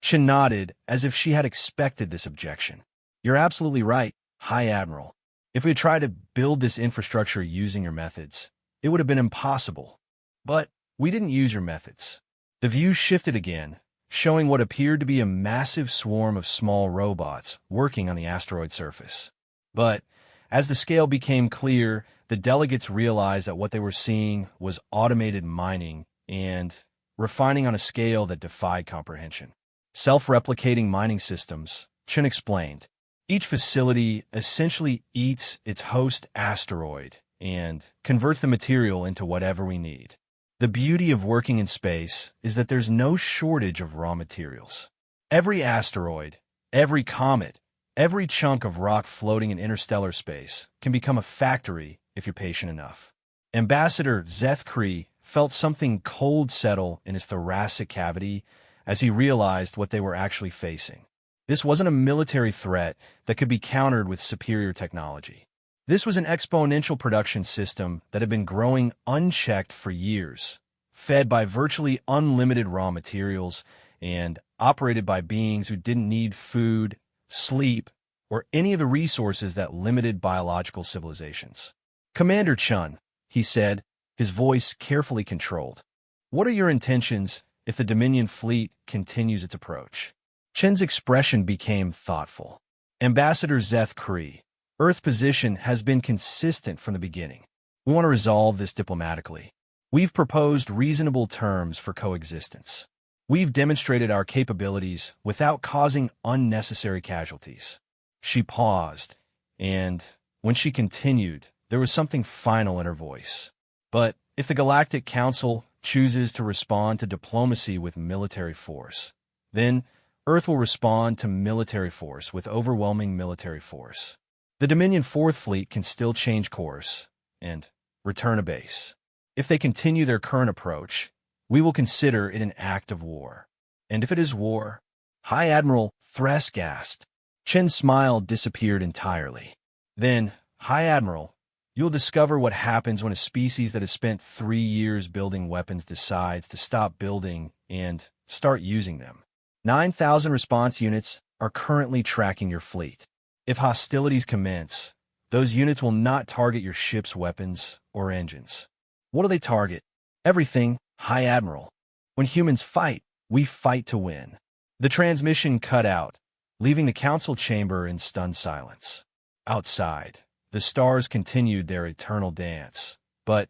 She nodded as if she had expected this objection. You're absolutely right, High Admiral. If we had tried to build this infrastructure using your methods, it would have been impossible. But we didn't use your methods. The view shifted again, showing what appeared to be a massive swarm of small robots working on the asteroid surface. But as the scale became clear, the delegates realized that what they were seeing was automated mining and refining on a scale that defied comprehension. Self-replicating mining systems, Chen explained. Each facility essentially eats its host asteroid and converts the material into whatever we need. The beauty of working in space is that there's no shortage of raw materials. Every asteroid, every comet, every chunk of rock floating in interstellar space can become a factory if you're patient enough. Ambassador Zeth Kree felt something cold settle in his thoracic cavity as he realized what they were actually facing. This wasn't a military threat that could be countered with superior technology. This was an exponential production system that had been growing unchecked for years, fed by virtually unlimited raw materials and operated by beings who didn't need food, sleep, or any of the resources that limited biological civilizations. Commander Chun, he said, his voice carefully controlled. What are your intentions if the Dominion fleet continues its approach? Chen's expression became thoughtful. Ambassador Zeth Kree, Earth's position has been consistent from the beginning. We want to resolve this diplomatically. We've proposed reasonable terms for coexistence. We've demonstrated our capabilities without causing unnecessary casualties. She paused, and when she continued, there was something final in her voice. But if the Galactic Council chooses to respond to diplomacy with military force, then Earth will respond to military force with overwhelming military force. The Dominion 4th Fleet can still change course and return to base. If they continue their current approach, we will consider it an act of war. And if it is war, High Admiral Thresk asked. Chen's smile disappeared entirely. Then, High Admiral, you'll discover what happens when a species that has spent 3 years building weapons decides to stop building and start using them. 9,000 response units are currently tracking your fleet. If hostilities commence, those units will not target your ship's weapons or engines. What do they target? Everything, High Admiral. When humans fight, we fight to win. The transmission cut out, leaving the council chamber in stunned silence. Outside, the stars continued their eternal dance, but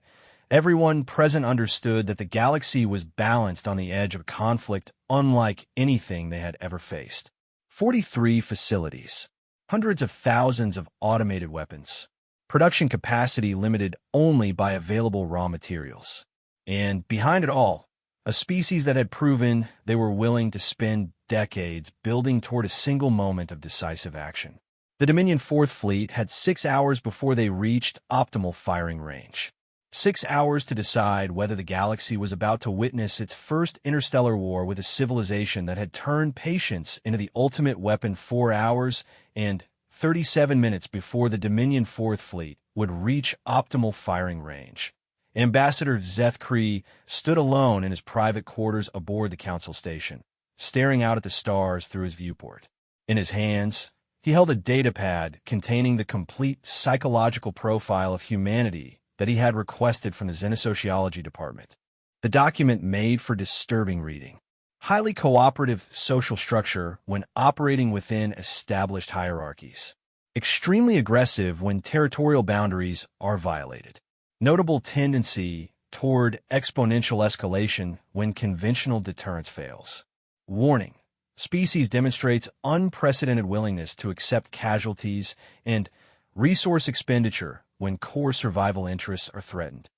everyone present understood that the galaxy was balanced on the edge of conflict unlike anything they had ever faced. 43 facilities. hundreds of thousands of automated weapons, production capacity limited only by available raw materials. And behind it all, a species that had proven they were willing to spend decades building toward a single moment of decisive action. The Dominion Fourth Fleet had 6 hours before they reached optimal firing range. 6 hours to decide whether the galaxy was about to witness its first interstellar war with a civilization that had turned patience into the ultimate weapon. 4 hours and 37 minutes before the Dominion Fourth Fleet would reach optimal firing range. Ambassador Zeth Kree stood alone in his private quarters aboard the Council Station, staring out at the stars through his viewport. In his hands, he held a datapad containing the complete psychological profile of humanity that he had requested from the Xenosociology Department. The document made for disturbing reading. Highly cooperative social structure when operating within established hierarchies. Extremely aggressive when territorial boundaries are violated. Notable tendency toward exponential escalation when conventional deterrence fails. Warning: species demonstrates unprecedented willingness to accept casualties and resource expenditure when core survival interests are threatened.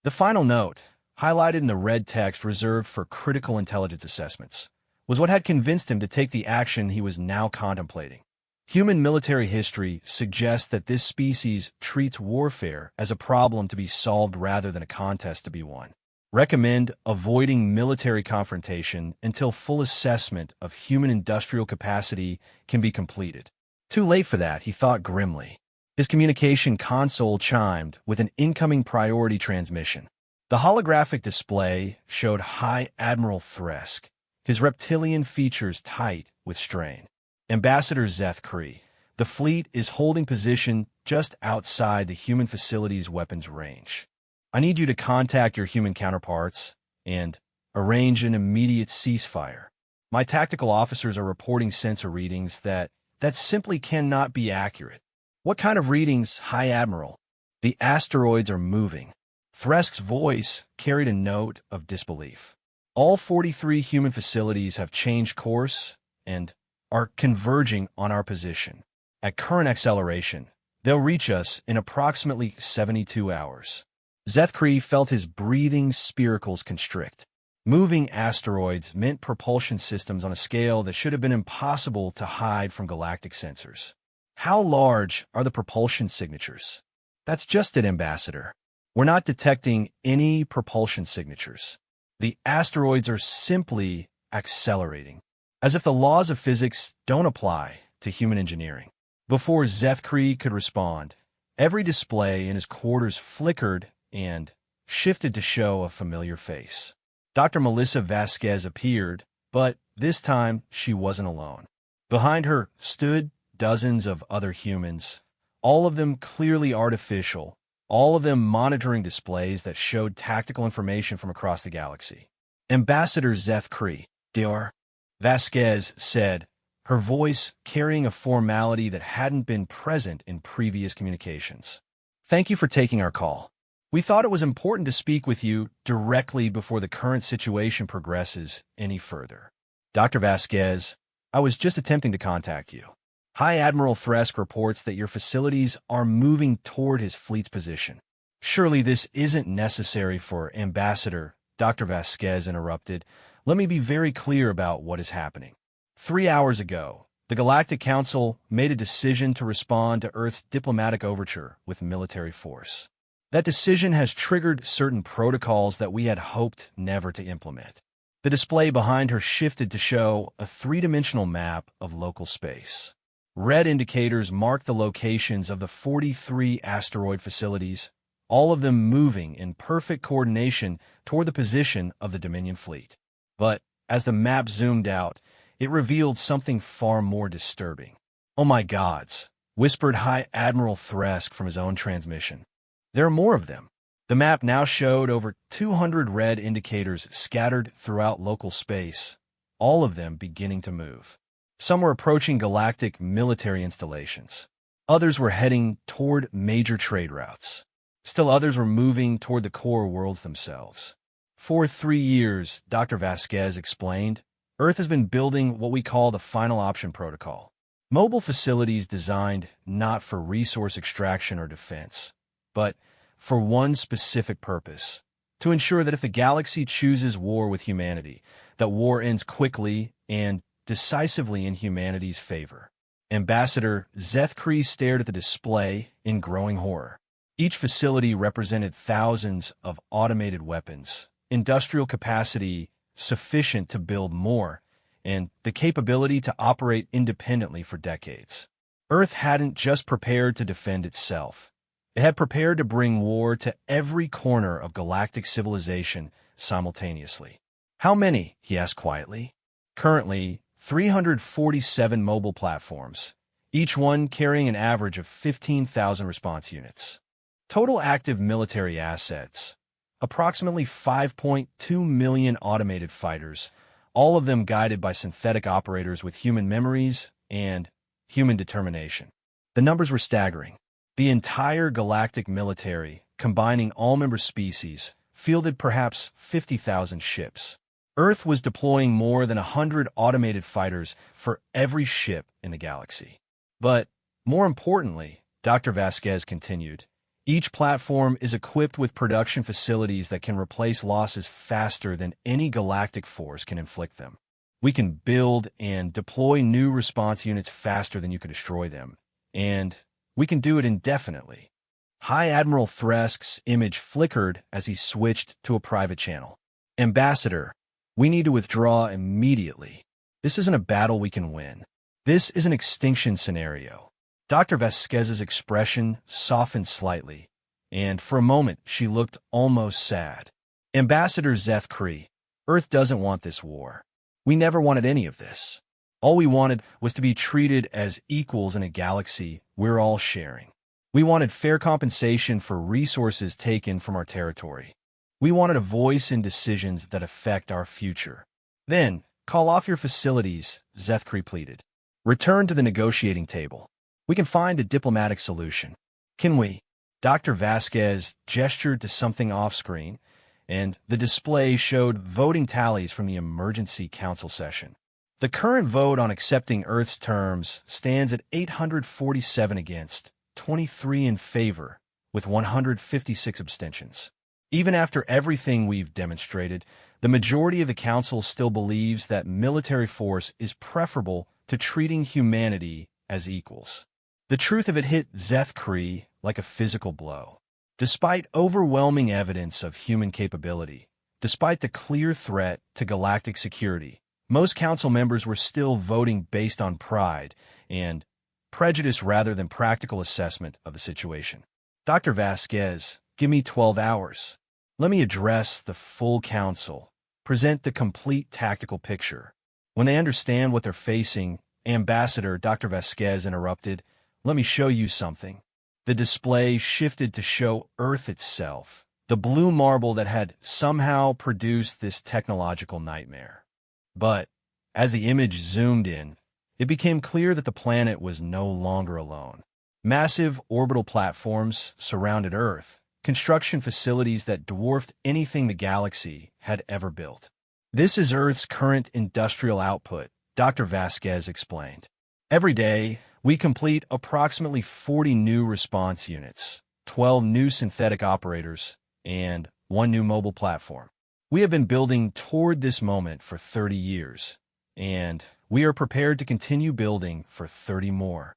The final note, highlighted in the red text reserved for critical intelligence assessments, was what had convinced him to take the action he was now contemplating. Human military history suggests that this species treats warfare as a problem to be solved rather than a contest to be won. Recommend avoiding military confrontation until full assessment of human industrial capacity can be completed. Too late for that, he thought grimly. His communication console chimed with an incoming priority transmission. The holographic display showed High Admiral Thresk, his reptilian features tight with strain. Ambassador Zeth Kree, the fleet is holding position just outside the human facility's weapons range. I need you to contact your human counterparts and arrange an immediate ceasefire. My tactical officers are reporting sensor readings that simply cannot be accurate. What kind of readings, High Admiral? The asteroids are moving. Thresk's voice carried a note of disbelief. All 43 human facilities have changed course and are converging on our position. At current acceleration, they'll reach us in approximately 72 hours. Zeth Kree felt his breathing spiracles constrict. Moving asteroids meant propulsion systems on a scale that should have been impossible to hide from galactic sensors. How large are the propulsion signatures? That's just it, Ambassador. We're not detecting any propulsion signatures. The asteroids are simply accelerating, as if the laws of physics don't apply to human engineering. Before Zeth Kree could respond, every display in his quarters flickered and shifted to show a familiar face. Dr. Melissa Vasquez appeared, but this time she wasn't alone. Behind her stood dozens of other humans, all of them clearly artificial, all of them monitoring displays that showed tactical information from across the galaxy. Ambassador Zeth Kree, Dr. Vasquez said, her voice carrying a formality that hadn't been present in previous communications. Thank you for taking our call. We thought it was important to speak with you directly before the current situation progresses any further. Dr. Vasquez, I was just attempting to contact you. High Admiral Thresk reports that your facilities are moving toward his fleet's position. Surely this isn't necessary for Ambassador, Dr. Vasquez interrupted. Let me be very clear about what is happening. 3 hours ago, the Galactic Council made a decision to respond to Earth's diplomatic overture with military force. That decision has triggered certain protocols that we had hoped never to implement. The display behind her shifted to show a three-dimensional map of local space. Red indicators mark the locations of the 43 asteroid facilities, all of them moving in perfect coordination toward the position of the Dominion fleet. But as the map zoomed out, it revealed something far more disturbing. "Oh my gods," whispered High Admiral Thresk from his own transmission. There are more of them. The map now showed over 200 red indicators scattered throughout local space, all of them beginning to move. Some were approaching galactic military installations. Others were heading toward major trade routes. Still others were moving toward the core worlds themselves. For 3 years, Dr. Vasquez explained, Earth has been building what we call the Final Option Protocol. Mobile facilities designed not for resource extraction or defense, but for one specific purpose: to ensure that if the galaxy chooses war with humanity, that war ends quickly and decisively in humanity's favor. Ambassador Zeth stared at the display in growing horror. Each facility represented thousands of automated weapons, industrial capacity sufficient to build more, and the capability to operate independently for decades. Earth hadn't just prepared to defend itself. It had prepared to bring war to every corner of galactic civilization simultaneously. How many? He asked quietly. Currently, 347 mobile platforms, each one carrying an average of 15,000 response units. Total active military assets: approximately 5.2 million automated fighters, all of them guided by synthetic operators with human memories and human determination. The numbers were staggering. The entire galactic military, combining all member species, fielded perhaps 50,000 ships. Earth was deploying more than 100 automated fighters for every ship in the galaxy. But, more importantly, Dr. Vasquez continued, each platform is equipped with production facilities that can replace losses faster than any galactic force can inflict them. We can build and deploy new response units faster than you can destroy them, and we can do it indefinitely. High Admiral Thresk's image flickered as he switched to a private channel. Ambassador, we need to withdraw immediately. This isn't a battle we can win. This is an extinction scenario. Dr. Vasquez's expression softened slightly, and for a moment she looked almost sad. Ambassador Zeth, Earth doesn't want this war. We never wanted any of this. All we wanted was to be treated as equals in a galaxy we're all sharing. We wanted fair compensation for resources taken from our territory. We wanted a voice in decisions that affect our future. Then, call off your facilities, Zeth pleaded. Return to the negotiating table. We can find a diplomatic solution. Can we? Dr. Vasquez gestured to something off-screen, and the display showed voting tallies from the emergency council session. The current vote on accepting Earth's terms stands at 847 against, 23 in favor, with 156 abstentions. Even after everything we've demonstrated, the majority of the council still believes that military force is preferable to treating humanity as equals. The truth of it hit Zeth like a physical blow. Despite overwhelming evidence of human capability, despite the clear threat to galactic security, most council members were still voting based on pride and prejudice rather than practical assessment of the situation. Dr. Vasquez, give me 12 hours. Let me address the full council, present the complete tactical picture. When they understand what they're facing, Ambassador Dr. Vasquez interrupted, let me show you something. The display shifted to show Earth itself, the blue marble that had somehow produced this technological nightmare. But, as the image zoomed in, it became clear that the planet was no longer alone. Massive orbital platforms surrounded Earth, construction facilities that dwarfed anything the galaxy had ever built. This is Earth's current industrial output, Dr. Vasquez explained. Every day, we complete approximately 40 new response units, 12 new synthetic operators, and 1 new mobile platform. We have been building toward this moment for 30 years, and we are prepared to continue building for 30 more.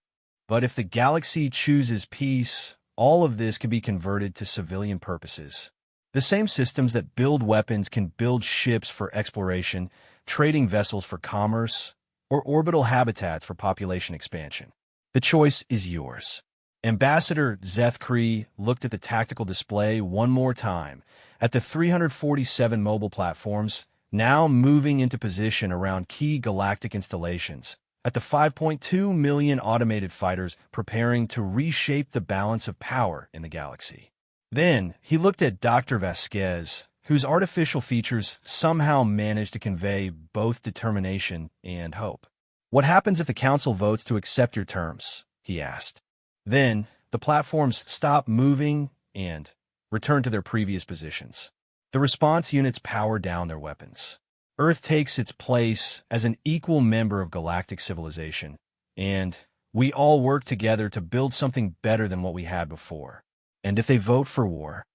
But if the galaxy chooses peace, all of this can be converted to civilian purposes. The same systems that build weapons can build ships for exploration, trading vessels for commerce, or orbital habitats for population expansion. The choice is yours. Ambassador Zeth looked at the tactical display one more time, at the 347 mobile platforms, now moving into position around key galactic installations, at the 5.2 million automated fighters preparing to reshape the balance of power in the galaxy. Then, he looked at Dr. Vasquez, whose artificial features somehow managed to convey both determination and hope. What happens if the council votes to accept your terms? He asked. Then, the platforms stop moving and return to their previous positions. The response units power down their weapons. Earth takes its place as an equal member of galactic civilization, and we all work together to build something better than what we had before. And if they vote for war?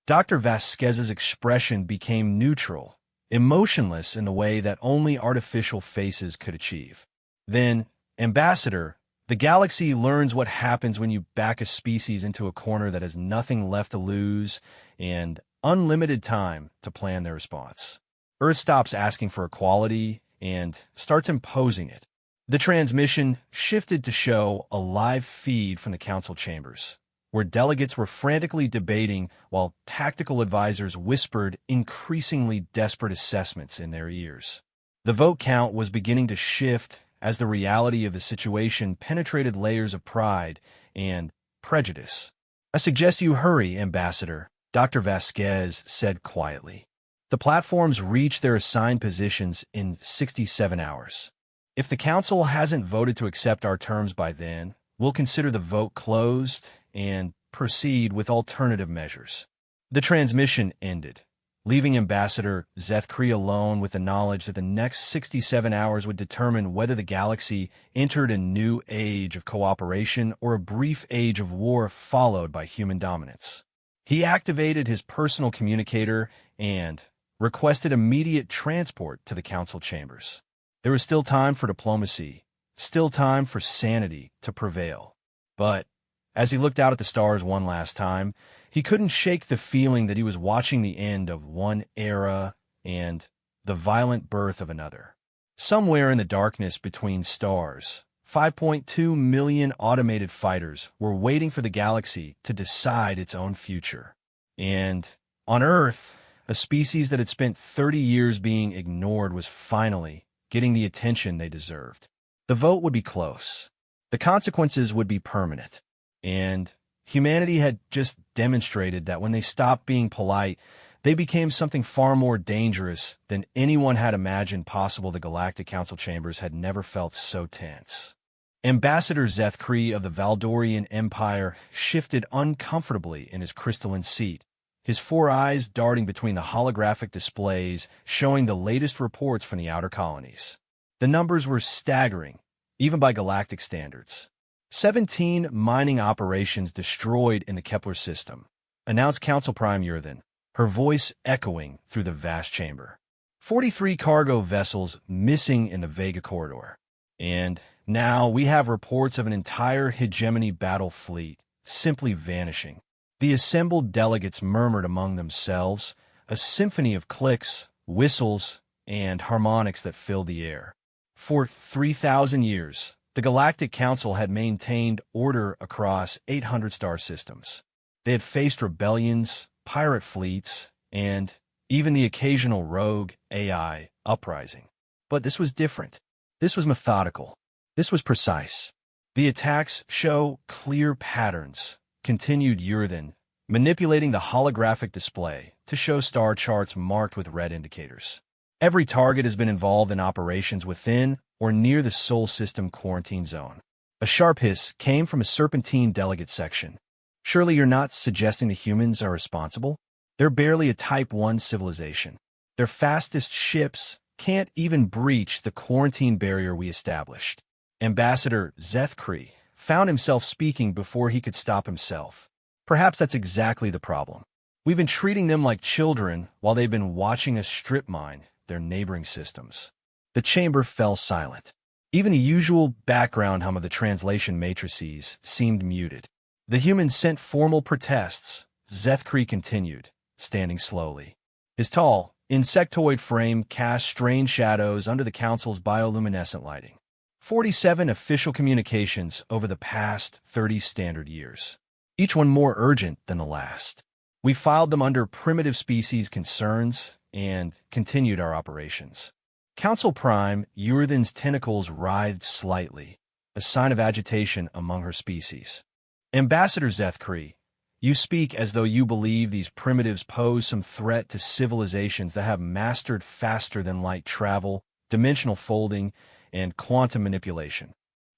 Dr. Vasquez's expression became neutral, emotionless in the way that only artificial faces could achieve. Then, Ambassador, the galaxy learns what happens when you back a species into a corner that has nothing left to lose and unlimited time to plan their response. Earth stops asking for equality and starts imposing it. The transmission shifted to show a live feed from the council chambers, where delegates were frantically debating while tactical advisors whispered increasingly desperate assessments in their ears. The vote count was beginning to shift as the reality of the situation penetrated layers of pride and prejudice. "I suggest you hurry, Ambassador," Dr. Vasquez said quietly. "The platforms reach their assigned positions in 67 hours. If the Council hasn't voted to accept our terms by then, we'll consider the vote closed and proceed with alternative measures." The transmission ended, leaving Ambassador Zeth-Kree alone with the knowledge that the next 67 hours would determine whether the galaxy entered a new age of cooperation or a brief age of war followed by human dominance. He activated his personal communicator and requested immediate transport to the council chambers. There was still time for diplomacy, still time for sanity to prevail. But as he looked out at the stars one last time, he couldn't shake the feeling that he was watching the end of one era and the violent birth of another. Somewhere in the darkness between stars, 5.2 million automated fighters were waiting for the galaxy to decide its own future. And on Earth, a species that had spent 30 years being ignored was finally getting the attention they deserved. The vote would be close. The consequences would be permanent. And humanity had just demonstrated that when they stopped being polite, they became something far more dangerous than anyone had imagined possible. The Galactic Council chambers had never felt so tense. Ambassador Zeth-Kree of the Valdorian Empire shifted uncomfortably in his crystalline seat, his four eyes darting between the holographic displays showing the latest reports from the outer colonies. The numbers were staggering, even by galactic standards. 17 mining operations destroyed in the Kepler system, announced Council Prime Yurthin, her voice echoing through the vast chamber. 43 cargo vessels missing in the Vega corridor. And now we have reports of an entire hegemony battle fleet simply vanishing. The assembled delegates murmured among themselves, a symphony of clicks, whistles, and harmonics that filled the air. For 3,000 years, the Galactic Council had maintained order across 800 star systems. They had faced rebellions, pirate fleets, and even the occasional rogue AI uprising. But this was different. This was methodical. This was precise. The attacks show clear patterns, continued Yurthin, manipulating the holographic display to show star charts marked with red indicators. Every target has been involved in operations within or near the Sol System quarantine zone. A sharp hiss came from a Serpentine delegate section. Surely you're not suggesting the humans are responsible? They're barely a Type 1 civilization. Their fastest ships can't even breach the quarantine barrier we established. Ambassador Zeth-Kree found himself speaking before he could stop himself. Perhaps that's exactly the problem. We've been treating them like children while they've been watching us strip mine their neighboring systems. The chamber fell silent. Even the usual background hum of the translation matrices seemed muted. The humans sent formal protests. Zeth-Kree continued, standing slowly. His tall, insectoid frame cast strange shadows under the council's bioluminescent lighting. 47 official communications over the past 30 standard years, each one more urgent than the last. We filed them under primitive species concerns and continued our operations. Council Prime Yurthin's tentacles writhed slightly, a sign of agitation among her species. Ambassador Zeth-Kree, you speak as though you believe these primitives pose some threat to civilizations that have mastered faster-than-light travel, dimensional folding, and quantum manipulation.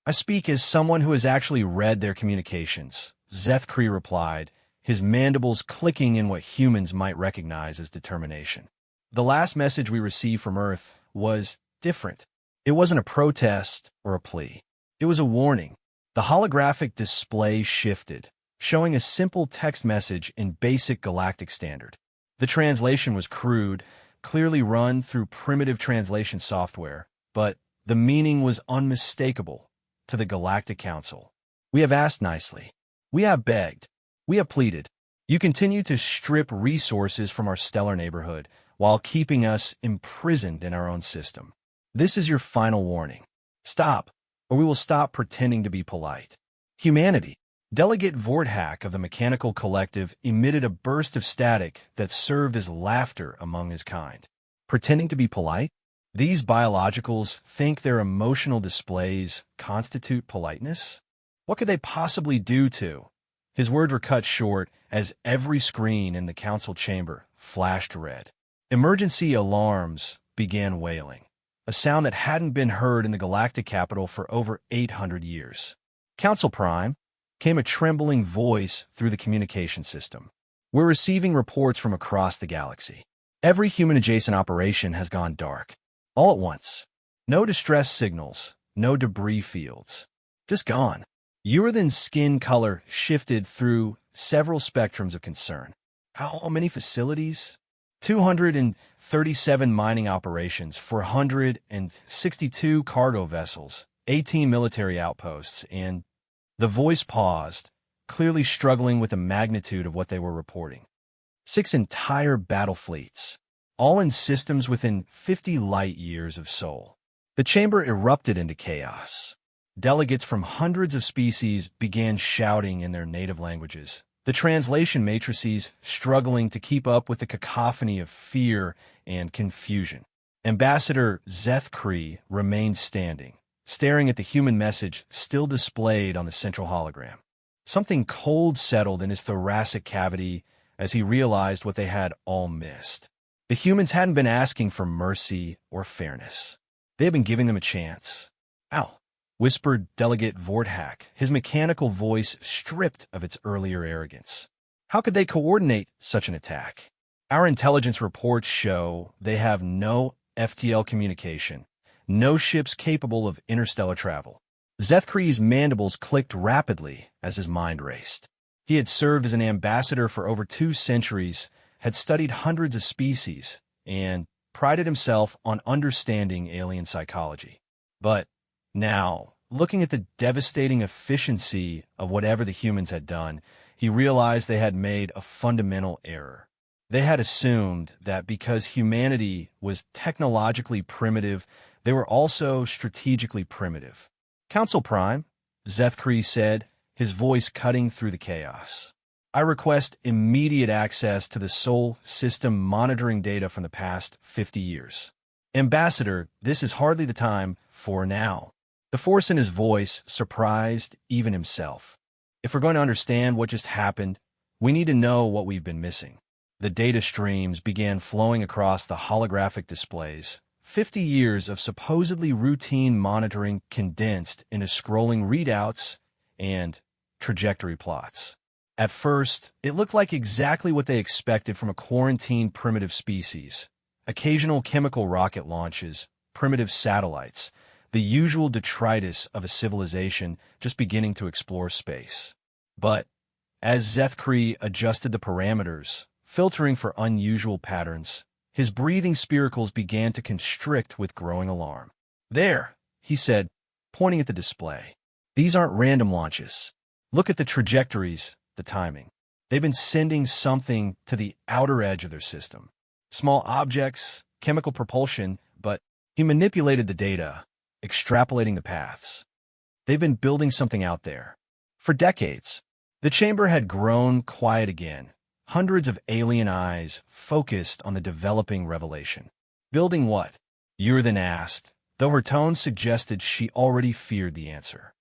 I speak as someone who has actually read their communications, Zeth-Kree replied, his mandibles clicking in what humans might recognize as determination. The last message we received from Earth was different. It wasn't a protest or a plea. It was a warning. The holographic display shifted, showing a simple text message in basic galactic standard. The translation was crude, clearly run through primitive translation software, but the meaning was unmistakable to the Galactic Council. We have asked nicely. We have begged. We have pleaded. You continue to strip resources from our stellar neighborhood while keeping us imprisoned in our own system. This is your final warning. Stop, or we will stop pretending to be polite. Humanity. Delegate Vorthak of the Mechanical Collective emitted a burst of static that served as laughter among his kind. Pretending to be polite? These biologicals think their emotional displays constitute politeness? What could they possibly do to? His words were cut short as every screen in the council chamber flashed red. Emergency alarms began wailing, a sound that hadn't been heard in the galactic capital for over 800 years. Council Prime, came a trembling voice through the communication system. We're receiving reports from across the galaxy. Every human-adjacent operation has gone dark. All at once. No distress signals, no debris fields. Just gone. Urithan's skin color shifted through several spectrums of concern. How many facilities? 237 mining operations, 462 cargo vessels, 18 military outposts, and the voice paused, clearly struggling with the magnitude of what they were reporting. 6 entire battle fleets, all in systems within 50 light-years of Sol. The chamber erupted into chaos. Delegates from hundreds of species began shouting in their native languages, the translation matrices struggling to keep up with the cacophony of fear and confusion. Ambassador Zeth Kree remained standing, staring at the human message still displayed on the central hologram. Something cold settled in his thoracic cavity as he realized what they had all missed. The humans hadn't been asking for mercy or fairness. They had been giving them a chance. Ow, whispered Delegate Vorthak, his mechanical voice stripped of its earlier arrogance. How could they coordinate such an attack? Our intelligence reports show they have no FTL communication, no ships capable of interstellar travel. Zethkree's mandibles clicked rapidly as his mind raced. He had served as an ambassador for over 2 centuries, had studied hundreds of species, and prided himself on understanding alien psychology. But now, looking at the devastating efficiency of whatever the humans had done, he realized they had made a fundamental error. They had assumed that because humanity was technologically primitive, they were also strategically primitive. Council Prime, Zeth said, his voice cutting through the chaos. I request immediate access to the Sol system monitoring data from the past 50 years. Ambassador, this is hardly the time for now. The force in his voice surprised even himself. If we're going to understand what just happened, we need to know what we've been missing. The data streams began flowing across the holographic displays. 50 years of supposedly routine monitoring condensed into scrolling readouts and trajectory plots. At first, it looked like exactly what they expected from a quarantined primitive species. Occasional chemical rocket launches, primitive satellites, the usual detritus of a civilization just beginning to explore space. But as Zeth adjusted the parameters, filtering for unusual patterns, his breathing spiracles began to constrict with growing alarm. There, he said, pointing at the display. These aren't random launches. Look at the trajectories, the timing. They've been sending something to the outer edge of their system. Small objects, chemical propulsion, but he manipulated the data, extrapolating the paths. They've been building something out there. For decades, the chamber had grown quiet again, hundreds of alien eyes focused on the developing revelation. Building what? Urithan asked, though her tone suggested she already feared the answer.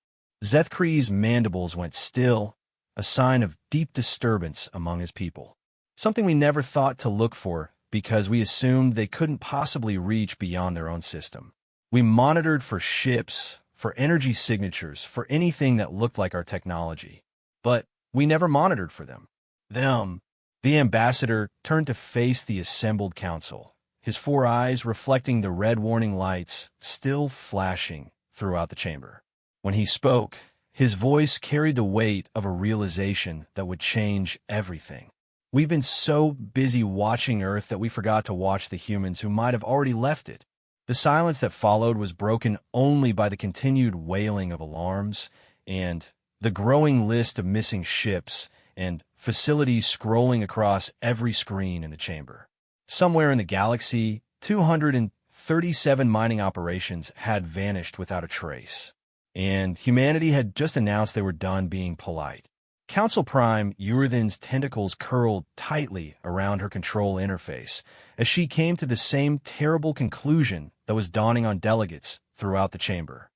Zeth mandibles went still, a sign of deep disturbance among his people. Something we never thought to look for because we assumed they couldn't possibly reach beyond their own system. We monitored for ships, for energy signatures, for anything that looked like our technology. But we never monitored for them. The ambassador turned to face the assembled council, his 4 eyes reflecting the red warning lights still flashing throughout the chamber. When he spoke, his voice carried the weight of a realization that would change everything. We've been so busy watching Earth that we forgot to watch the humans who might have already left it. The silence that followed was broken only by the continued wailing of alarms and the growing list of missing ships and facilities scrolling across every screen in the chamber. Somewhere in the galaxy, 237 mining operations had vanished without a trace, and humanity had just announced they were done being polite. Council Prime Urithin's tentacles curled tightly around her control interface as she came to the same terrible conclusion that was dawning on delegates throughout the chamber.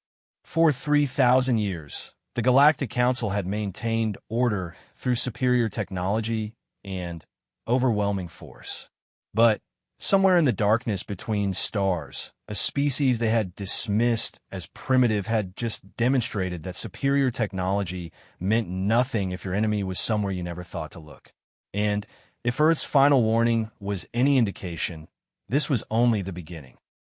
For 3,000 years, the Galactic Council had maintained order through superior technology and overwhelming force. But somewhere in the darkness between stars, a species they had dismissed as primitive had just demonstrated that superior technology meant nothing if your enemy was somewhere you never thought to look. And if Earth's final warning was any indication, this was only the beginning.